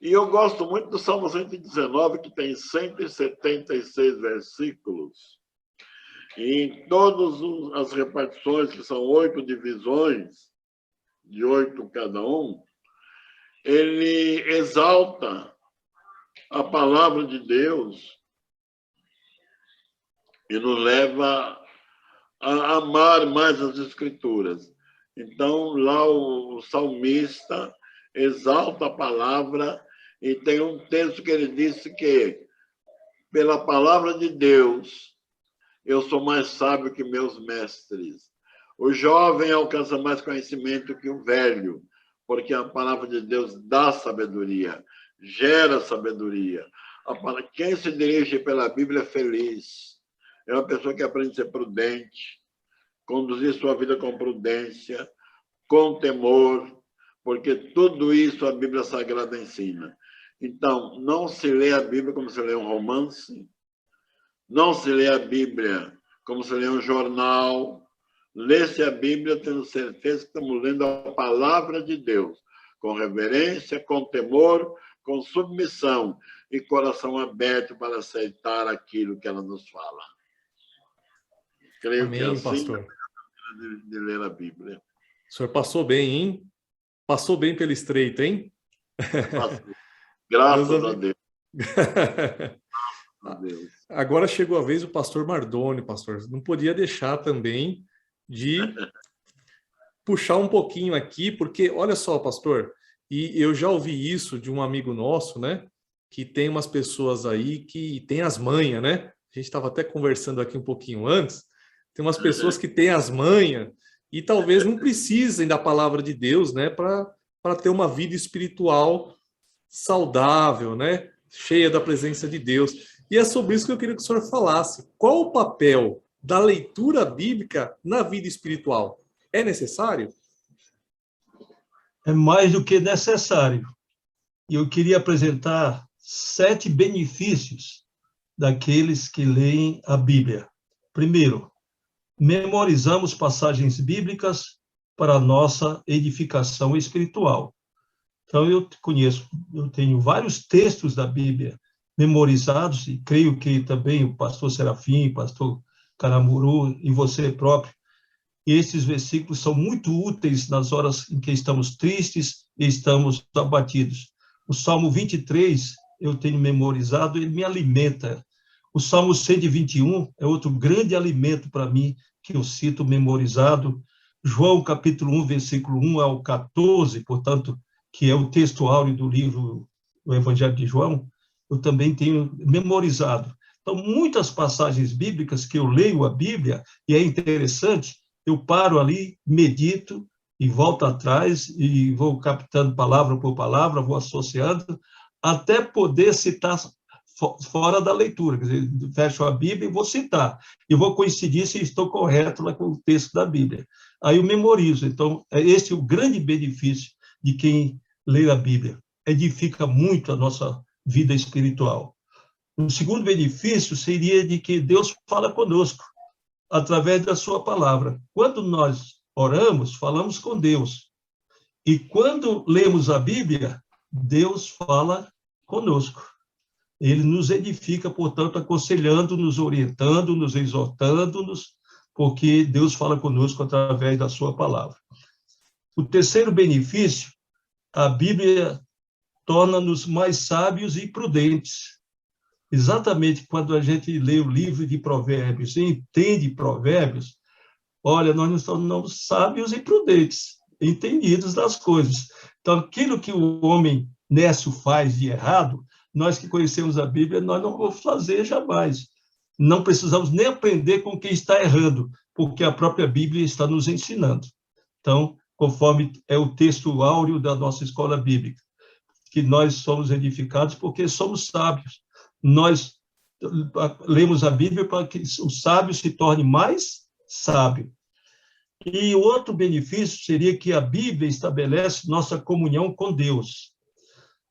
E eu gosto muito do Salmo 119, que tem 176 versículos. E em todas as repartições, que são 8 divisões, de 8 cada um, ele exalta a palavra de Deus e nos leva a amar mais as Escrituras. Então, lá o salmista exalta a palavra e tem um texto que ele disse que, pela palavra de Deus, eu sou mais sábio que meus mestres. O jovem alcança mais conhecimento que o velho, porque a palavra de Deus dá sabedoria, gera sabedoria. Quem se dirige pela Bíblia é feliz. É uma pessoa que aprende a ser prudente, conduzir sua vida com prudência, com temor, porque tudo isso a Bíblia Sagrada ensina. Então, não se lê a Bíblia como se lê um romance, não se lê a Bíblia como se lê um jornal, lê-se a Bíblia tendo certeza que estamos lendo a palavra de Deus, com reverência, com temor, com submissão e coração aberto para aceitar aquilo que ela nos fala. Creio Amém, que assim pastor. De ler a Bíblia. O senhor passou bem, hein? Passou bem pelo estreito, hein? Graças a Deus. Deus. Agora chegou a vez do pastor Mardoni, pastor. Não podia deixar também de puxar um pouquinho aqui, porque, olha só, pastor, e eu já ouvi isso de um amigo nosso, né? Que tem umas pessoas aí que tem as manhas, né? A gente estava até conversando aqui um pouquinho antes. Tem umas pessoas que têm as manhas e talvez não precisem da palavra de Deus, né? Para ter uma vida espiritual saudável, né? Cheia da presença de Deus. E é sobre isso que eu queria que o senhor falasse. Qual o papel da leitura bíblica na vida espiritual? é necessário? É mais do que necessário. E eu queria apresentar 7 benefícios daqueles que leem a Bíblia. Primeiro, memorizamos passagens bíblicas para a nossa edificação espiritual. Então, eu tenho vários textos da Bíblia memorizados, e creio que também o pastor Serafim, o pastor Caramuru e você próprio, esses versículos são muito úteis nas horas em que estamos tristes e estamos abatidos. O Salmo 23, eu tenho memorizado, ele me alimenta. O Salmo 121 é outro grande alimento para mim, que eu cito memorizado. João, capítulo 1, versículo 1 ao 14, portanto, que é o texto áureo do livro do Evangelho de João, eu também tenho memorizado. Então, muitas passagens bíblicas que eu leio a Bíblia, e é interessante, eu paro ali, medito, e volto atrás, e vou captando palavra por palavra, vou associando, até poder citar fora da leitura. Quer dizer, fecho a Bíblia e vou citar. E vou coincidir se estou correto lá com o texto da Bíblia. Aí eu memorizo. Então, esse é o grande benefício de quem lê a Bíblia. Edifica muito a nossa vida espiritual. O segundo benefício seria de que Deus fala conosco através da sua palavra. Quando nós oramos, falamos com Deus. E quando lemos a Bíblia, Deus fala conosco. Ele nos edifica, portanto, aconselhando, nos orientando, nos exortando-nos, porque Deus fala conosco através da sua palavra. O terceiro benefício, a Bíblia torna-nos mais sábios e prudentes. Exatamente quando a gente lê o livro de Provérbios e entende Provérbios, olha, nós nos tornamos sábios e prudentes, entendidos das coisas. Então, aquilo que o homem nécio faz de errado, nós que conhecemos a Bíblia, nós não vamos fazer jamais. Não precisamos nem aprender com quem está errando, porque a própria Bíblia está nos ensinando. Então, conforme é o texto áureo da nossa escola bíblica, que nós somos edificados porque somos sábios. Nós lemos a Bíblia para que o sábio se torne mais sábio. E outro benefício seria que a Bíblia estabelece nossa comunhão com Deus.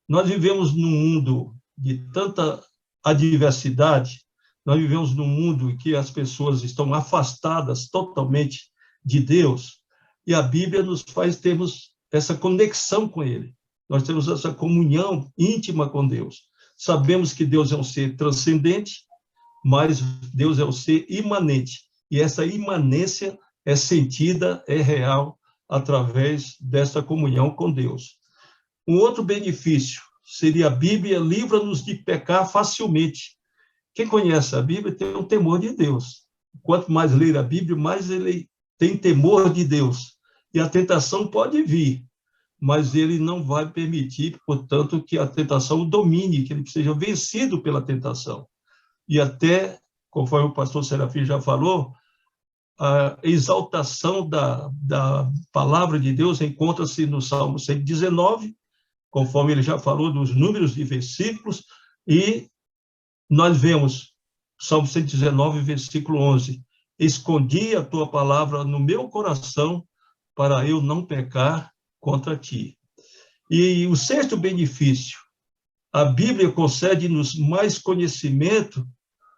Nós vivemos num mundo de tanta adversidade, nós vivemos num mundo em que as pessoas estão afastadas totalmente de Deus, e a Bíblia nos faz termos essa conexão com Ele. Nós temos essa comunhão íntima com Deus. Sabemos que Deus é um ser transcendente, mas Deus é um ser imanente. E essa imanência é sentida, é real, através dessa comunhão com Deus. Um outro benefício seria a Bíblia livra-nos de pecar facilmente. Quem conhece a Bíblia tem um temor de Deus. Quanto mais ler a Bíblia, mais ele tem temor de Deus. E a tentação pode vir, mas ele não vai permitir, portanto, que a tentação o domine, que ele seja vencido pela tentação. E até, conforme o pastor Serafim já falou, a exaltação da palavra de Deus encontra-se no Salmo 119, conforme ele já falou dos números de versículos, e nós vemos Salmo 119, versículo 11, escondi a tua palavra no meu coração para eu não pecar contra ti. E o sexto benefício, a Bíblia concede-nos mais conhecimento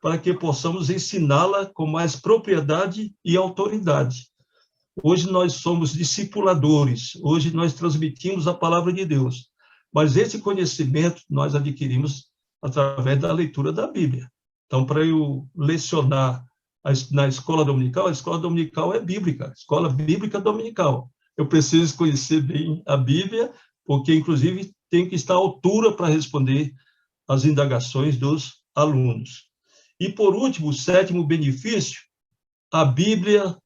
para que possamos ensiná-la com mais propriedade e autoridade. Hoje nós somos discipuladores, hoje nós transmitimos a palavra de Deus, mas esse conhecimento nós adquirimos através da leitura da Bíblia. Então, para eu lecionar na escola dominical, a escola dominical é bíblica, escola bíblica dominical. Eu preciso conhecer bem a Bíblia, porque, inclusive, tenho que estar à altura para responder às indagações dos alunos. E, por último, o sétimo benefício, a Bíblia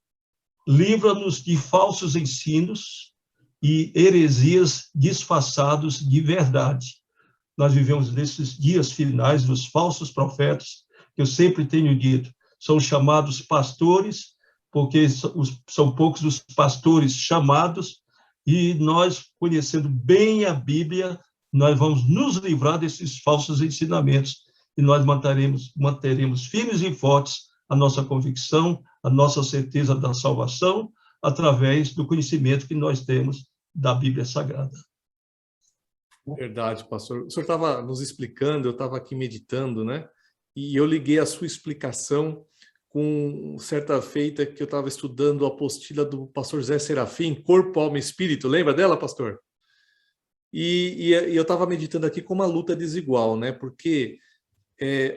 livra-nos de falsos ensinos e heresias disfarçados de verdade. Nós vivemos nesses dias finais dos falsos profetas, que eu sempre tenho dito, são chamados pastores, porque são poucos os pastores chamados, e nós, conhecendo bem a Bíblia, nós vamos nos livrar desses falsos ensinamentos, e nós manteremos firmes e fortes a nossa convicção, a nossa certeza da salvação, através do conhecimento que nós temos da Bíblia Sagrada. Verdade, pastor. O senhor estava nos explicando, eu estava aqui meditando, né? E eu liguei a sua explicação com certa feita que eu estava estudando a apostila do pastor Zé Serafim, Corpo, Alma e Espírito. Lembra dela, pastor? E eu estava meditando aqui como a luta é desigual, né? Porque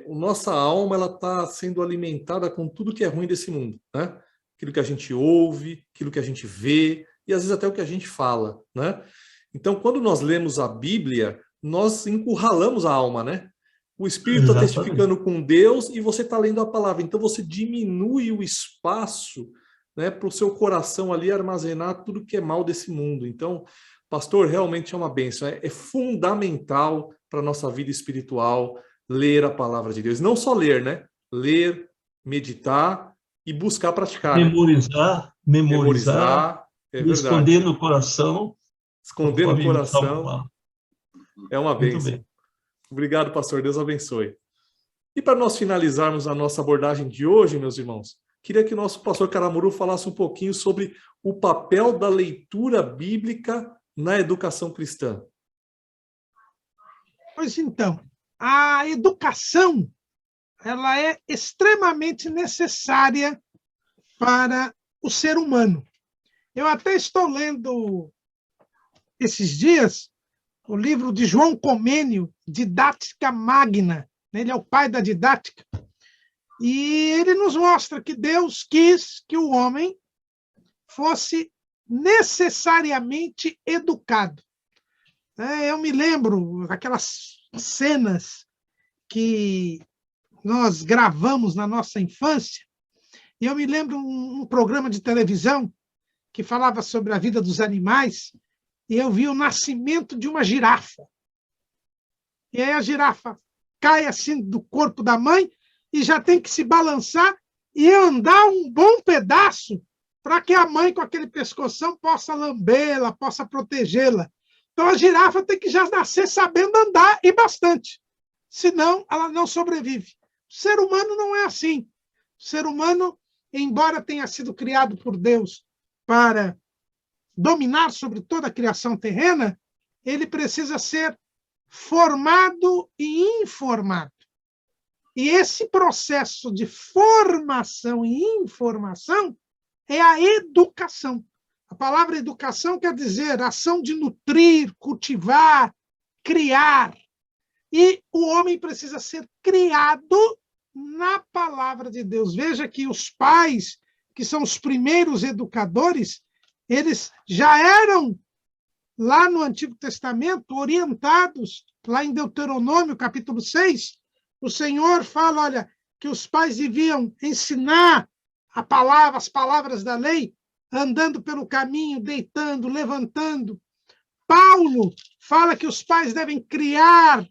nossa alma ela está sendo alimentada com tudo que é ruim desse mundo, né? Aquilo que a gente ouve, aquilo que a gente vê e às vezes até o que a gente fala, né? Então, quando nós lemos a Bíblia, nós encurralamos a alma, né? O Espírito está testificando com Deus e você está lendo a palavra. Então, você diminui o espaço, né, para o seu coração ali armazenar tudo que é mal desse mundo. Então, pastor, realmente é uma bênção. É fundamental para a nossa vida espiritual ler a palavra de Deus. Não só ler, né? Ler, meditar e buscar praticar. Memorizar, né? Memorizar, é verdade. Esconder no coração. Esconder no coração é uma bênção. Muito bem. Obrigado, pastor. Deus abençoe. E para nós finalizarmos a nossa abordagem de hoje, meus irmãos, queria que o nosso pastor Caramuru falasse um pouquinho sobre o papel da leitura bíblica na educação cristã. Pois então, a educação ela é extremamente necessária para o ser humano. Eu até estou lendo esses dias o livro de João Comênio, Didática Magna. Ele é o pai da didática. E ele nos mostra que Deus quis que o homem fosse necessariamente educado. Eu me lembro daquelas cenas que nós gravamos na nossa infância, e eu me lembro um programa de televisão que falava sobre a vida dos animais, e eu vi o nascimento de uma girafa. E aí a girafa cai assim do corpo da mãe e já tem que se balançar e andar um bom pedaço para que a mãe, com aquele pescoção, possa lambê-la, possa protegê-la. Então a girafa tem que já nascer sabendo andar e bastante. Senão ela não sobrevive. O ser humano não é assim. O ser humano, embora tenha sido criado por Deus para dominar sobre toda a criação terrena, ele precisa ser formado e informado. E esse processo de formação e informação é a educação. A palavra educação quer dizer ação de nutrir, cultivar, criar. E o homem precisa ser criado na palavra de Deus. Veja que os pais, que são os primeiros educadores, eles já eram, lá no Antigo Testamento, orientados, lá em Deuteronômio, capítulo 6, o Senhor fala, olha, que os pais deviam ensinar as palavras da lei, andando pelo caminho, deitando, levantando. Paulo fala que os pais devem criar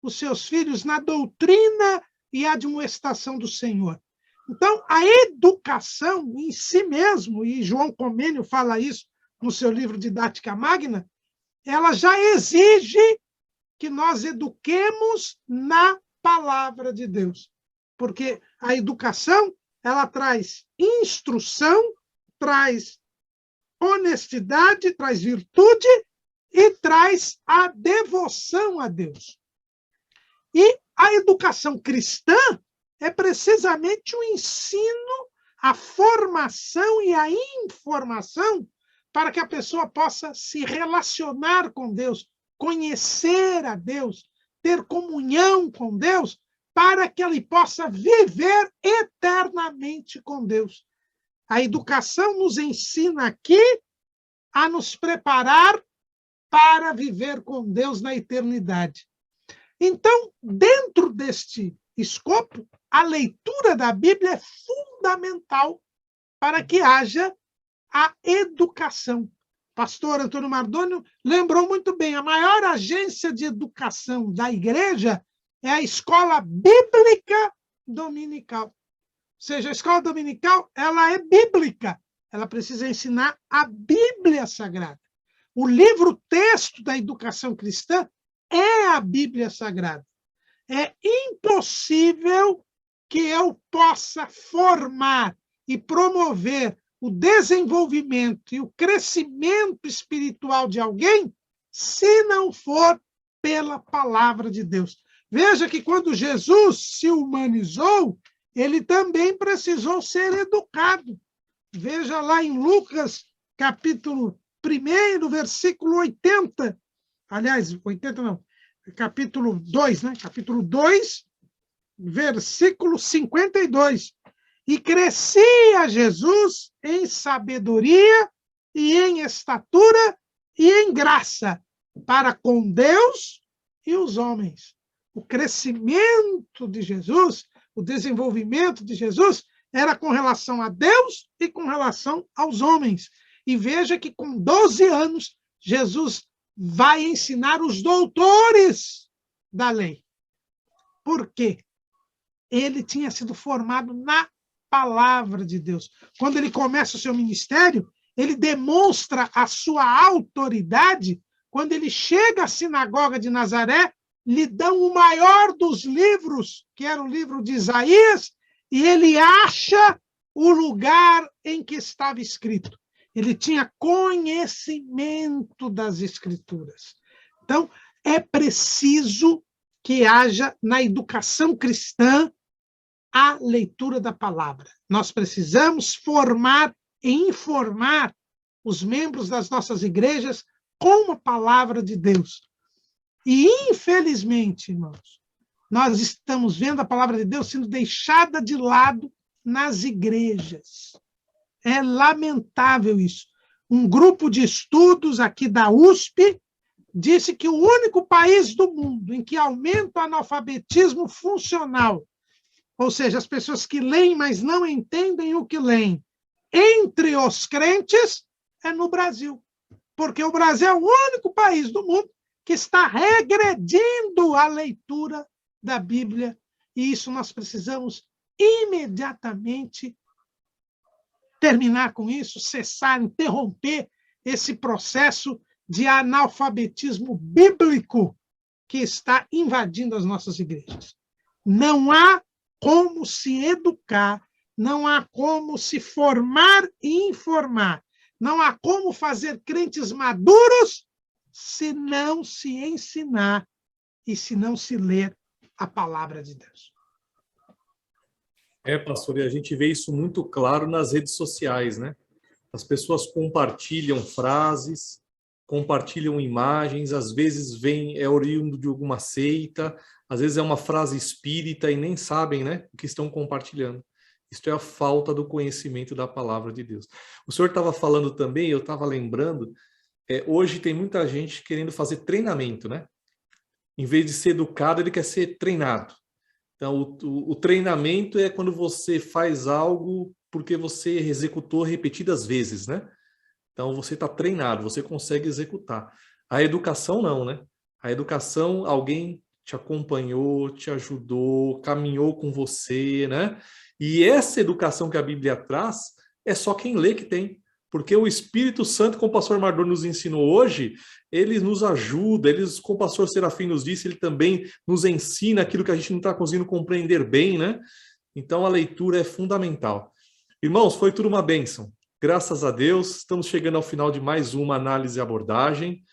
os seus filhos na doutrina e admoestação do Senhor. Então, a educação em si mesmo, e João Comênio fala isso no seu livro Didática Magna, ela já exige que nós eduquemos na palavra de Deus. Porque a educação, ela traz instrução, traz honestidade, traz virtude e traz a devoção a Deus. E a educação cristã é precisamente o ensino, a formação e a informação para que a pessoa possa se relacionar com Deus, conhecer a Deus, ter comunhão com Deus, para que ele possa viver eternamente com Deus. A educação nos ensina aqui a nos preparar para viver com Deus na eternidade. Então, dentro deste escopo, a leitura da Bíblia é fundamental para que haja a educação. Pastor Antônio Mardônio lembrou muito bem, a maior agência de educação da igreja é a Escola Bíblica Dominical. Ou seja, a escola dominical, ela é bíblica. Ela precisa ensinar a Bíblia Sagrada. O livro-texto da educação cristã é a Bíblia Sagrada. É impossível que eu possa formar e promover o desenvolvimento e o crescimento espiritual de alguém se não for pela palavra de Deus. Veja que quando Jesus se humanizou, ele também precisou ser educado. Veja lá em Lucas, capítulo 1, versículo 80. Aliás, 80 não, capítulo 2, né? Capítulo 2, versículo 52. E crescia Jesus em sabedoria e em estatura e em graça para com Deus e os homens. O crescimento de Jesus, o desenvolvimento de Jesus era com relação a Deus e com relação aos homens. E veja que com 12 anos, Jesus vai ensinar os doutores da lei. Por quê? Ele tinha sido formado na palavra de Deus. Quando ele começa o seu ministério, ele demonstra a sua autoridade. Quando ele chega à sinagoga de Nazaré, lhe dão o maior dos livros, que era o livro de Isaías, e ele acha o lugar em que estava escrito. Ele tinha conhecimento das Escrituras. Então, é preciso que haja na educação cristã a leitura da palavra. Nós precisamos formar e informar os membros das nossas igrejas com a palavra de Deus. E, infelizmente, irmãos, nós estamos vendo a palavra de Deus sendo deixada de lado nas igrejas. É lamentável isso. Um grupo de estudos aqui da USP disse que o único país do mundo em que aumenta o analfabetismo funcional, ou seja, as pessoas que leem, mas não entendem o que leem, entre os crentes, é no Brasil. Porque o Brasil é o único país do mundo que está regredindo a leitura da Bíblia. E isso nós precisamos imediatamente terminar com isso, cessar, interromper esse processo de analfabetismo bíblico que está invadindo as nossas igrejas. Não há como se educar, não há como se formar e informar, não há como fazer crentes maduros se não se ensinar e se não se ler a palavra de Deus. Pastor, e a gente vê isso muito claro nas redes sociais, né? As pessoas compartilham frases, compartilham imagens, às vezes é oriundo de alguma seita, às vezes é uma frase espírita e nem sabem, né, o que estão compartilhando. Isto é a falta do conhecimento da palavra de Deus. O senhor estava falando também, eu estava lembrando, hoje tem muita gente querendo fazer treinamento, né? Em vez de ser educado, ele quer ser treinado. Então, o treinamento é quando você faz algo porque você executou repetidas vezes, né? Então, você está treinado, você consegue executar. A educação não, né? A educação, alguém te acompanhou, te ajudou, caminhou com você, né? E essa educação que a Bíblia traz é só quem lê que tem. Porque o Espírito Santo, como o pastor Mardor nos ensinou hoje, ele nos ajuda, como o pastor Serafim nos disse, ele também nos ensina aquilo que a gente não está conseguindo compreender bem, né? Então, a leitura é fundamental. Irmãos, foi tudo uma bênção. Graças a Deus, estamos chegando ao final de mais uma análise e abordagem.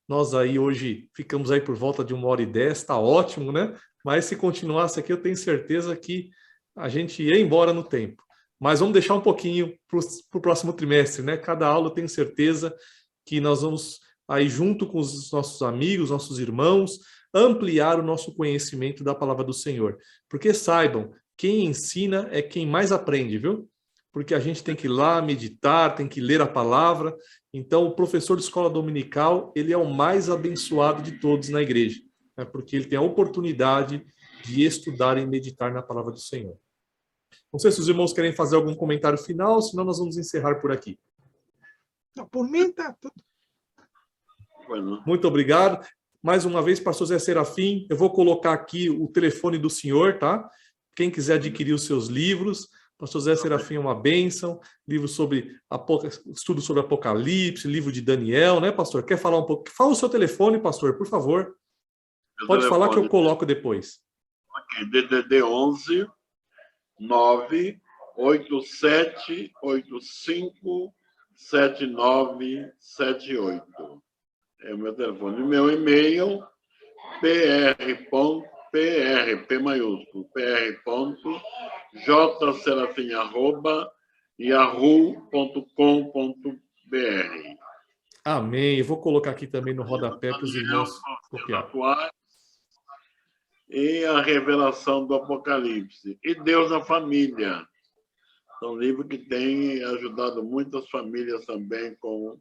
Nós aí hoje ficamos aí por volta de 1h10, está ótimo, né? Mas se continuasse aqui, eu tenho certeza que a gente ia embora no tempo. Mas vamos deixar um pouquinho para o próximo trimestre, né? Cada aula eu tenho certeza que nós vamos aí junto com os nossos amigos, nossos irmãos, ampliar o nosso conhecimento da palavra do Senhor. Porque saibam, quem ensina é quem mais aprende, viu? Porque a gente tem que ir lá meditar, tem que ler a palavra. Então, o professor de escola dominical, ele é o mais abençoado de todos na igreja, né? Porque ele tem a oportunidade de estudar e meditar na palavra do Senhor. Não sei se os irmãos querem fazer algum comentário final, senão nós vamos encerrar por aqui. Não, por mim está tudo. Muito obrigado. Mais uma vez, pastor Zé Serafim, eu vou colocar aqui o telefone do senhor, tá? Quem quiser adquirir os seus livros, pastor Zé Serafim é uma bênção, livro sobre estudo sobre Apocalipse, livro de Daniel, né, pastor? Quer falar um pouco? Fala o seu telefone, pastor, por favor. Pode falar que eu coloco depois. Ok, DDD 11 9 87857978. É o meu telefone. E meu e-mail, P maiúsculo, pr.jserafim@yahoo.com.br. Amém. Eu vou colocar aqui também no rodapé para os irmãos copiar. E a revelação do Apocalipse. E Deus na Família. É um livro que tem ajudado muitas famílias também com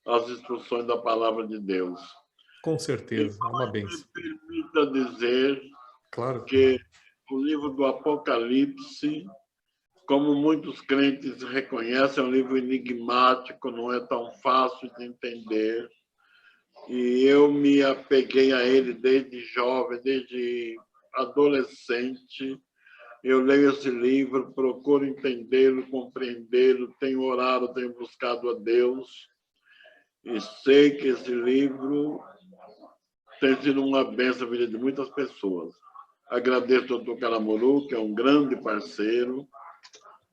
as instruções da palavra de Deus. Com certeza, é uma Me bênção. permita dizer Claro. que o livro do Apocalipse, como muitos crentes reconhecem, é um livro enigmático, não é tão fácil de entender. E eu me apeguei a ele desde jovem, desde adolescente. Eu leio esse livro, procuro entendê-lo, compreendê-lo, tenho orado, tenho buscado a Deus. E sei que esse livro tem sido uma bênção na vida de muitas pessoas. Agradeço ao Dr. Caramuru, que é um grande parceiro.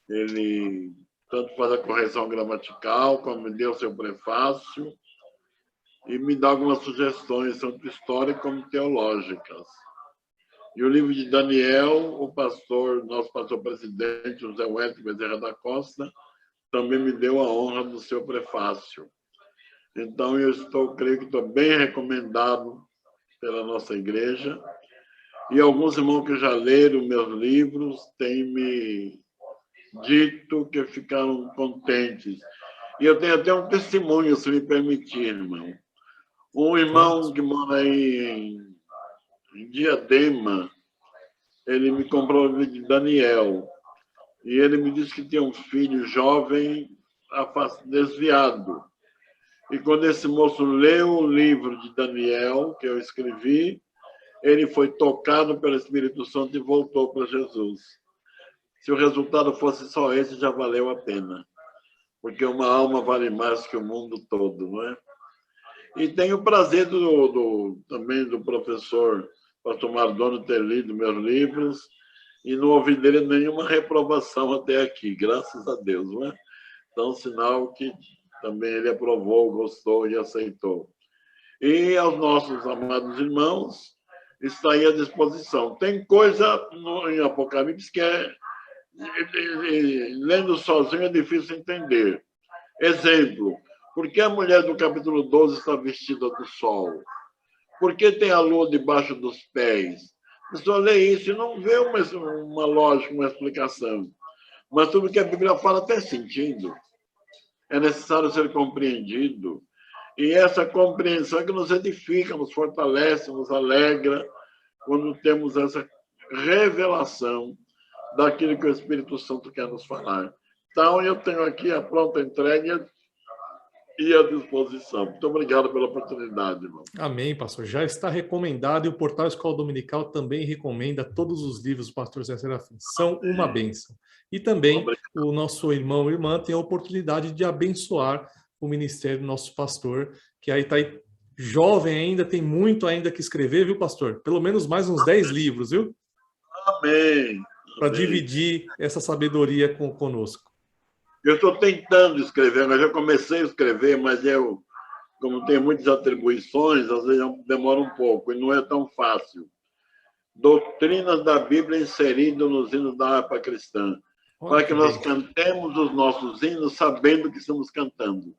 Ele tanto faz a correção gramatical, como me deu seu prefácio, e me dá algumas sugestões, tanto históricas como teológicas. E o livro de Daniel, o pastor, nosso pastor-presidente, José Wellington Bezerra da Costa, também me deu a honra do seu prefácio. Então, creio que estou bem recomendado pela nossa igreja. E alguns irmãos que já leram meus livros têm me dito que ficaram contentes. E eu tenho até um testemunho, se me permitir, irmão. Um irmão que mora aí em Diadema, ele me comprou o livro de Daniel. E ele me disse que tinha um filho jovem desviado. E quando esse moço leu o livro de Daniel, que eu escrevi, ele foi tocado pelo Espírito Santo e voltou para Jesus. Se o resultado fosse só esse, já valeu a pena. Porque uma alma vale mais que o mundo todo, não é? E tenho o prazer também do professor pastor Mardônio ter lido meus livros e não ouvi dele nenhuma reprovação até aqui, graças a Deus, não é? Então, sinal que também ele aprovou, gostou e aceitou. E aos nossos amados irmãos, está aí à disposição. Tem coisa em Apocalipse que lendo sozinho é difícil entender. Exemplo, por que a mulher do capítulo 12 está vestida do sol? Por que tem a lua debaixo dos pés? A pessoa lê isso e não vê uma lógica, uma explicação. Mas tudo que a Bíblia fala tem sentido. É necessário ser compreendido. E essa compreensão é que nos edifica, nos fortalece, nos alegra, quando temos essa revelação daquilo que o Espírito Santo quer nos falar. Então, eu tenho aqui a pronta entrega e à disposição. Muito obrigado pela oportunidade, irmão. Amém, pastor. Já está recomendado e o Portal Escola Dominical também recomenda todos os livros do pastor Zé Serafim. São uma bênção. E também o nosso irmão e irmã tem a oportunidade de abençoar o ministério do nosso pastor, que aí está jovem ainda, tem muito ainda que escrever, viu, pastor? Pelo menos mais uns 10 livros, viu? Amém. Para dividir essa sabedoria conosco. Eu estou tentando escrever, mas já comecei a escrever, mas eu, como tenho muitas atribuições, às vezes demora um pouco, e não é tão fácil. Doutrinas da Bíblia inseridas nos hinos da harpa cristã, para que nós cantemos os nossos hinos sabendo que estamos cantando.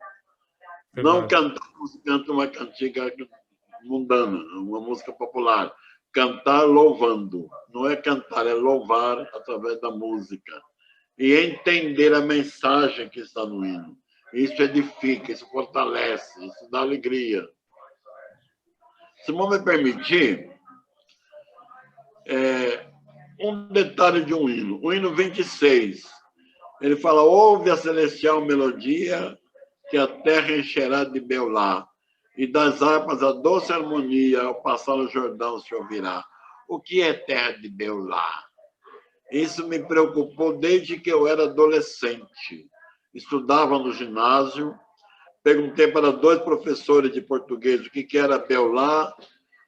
Verdade. Não cantamos uma cantiga mundana, uma música popular. Cantar louvando. Não é cantar, é louvar através da música. E entender a mensagem que está no hino. Isso edifica, isso fortalece, isso dá alegria. Se não me permitir, um detalhe de um hino. O hino 26, ele fala: ouve a celestial melodia, que a terra encherá de Beulá, e das harpas a doce harmonia, ao passar o Jordão se ouvirá. O que é terra de Beulá? Isso me preocupou desde que eu era adolescente. Estudava no ginásio, perguntei para 2 professores de português o que era Beulá.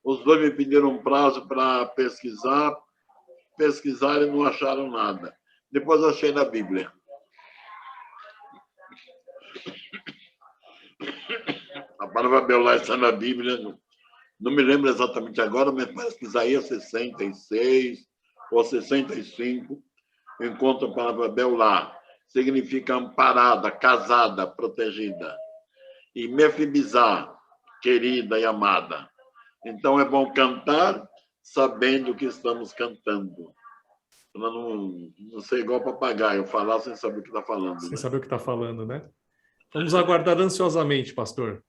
Os 2 me pediram um prazo para pesquisar e não acharam nada. Depois eu achei na Bíblia. A palavra Beulá está na Bíblia, não me lembro exatamente agora, mas parece que Isaías 66 ou 65 encontra a palavra Beulá. Significa amparada, casada, protegida. E Mefibizá, querida e amada. Então é bom cantar sabendo que estamos cantando. Para não ser igual papagaio, falar sem saber o que está falando. Sem né? saber o que está falando, né? Vamos aguardar ansiosamente, pastor.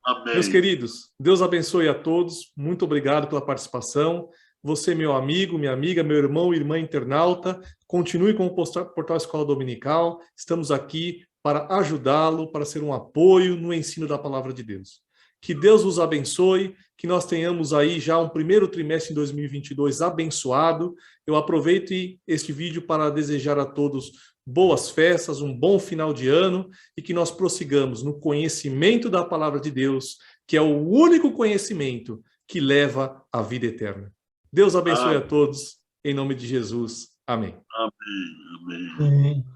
Amém. Meus queridos, Deus abençoe a todos. Muito obrigado pela participação. Você, meu amigo, minha amiga, meu irmão e irmã internauta, continue com o Portal Escola Dominical. Estamos aqui para ajudá-lo, para ser um apoio no ensino da palavra de Deus. Que Deus os abençoe, que nós tenhamos aí já um primeiro trimestre de 2022 abençoado. Eu aproveito este vídeo para desejar a todos boas festas, um bom final de ano e que nós prossigamos no conhecimento da palavra de Deus, que é o único conhecimento que leva à vida eterna. Deus abençoe a todos, em nome de Jesus. Amém. Amém. Amém. Amém.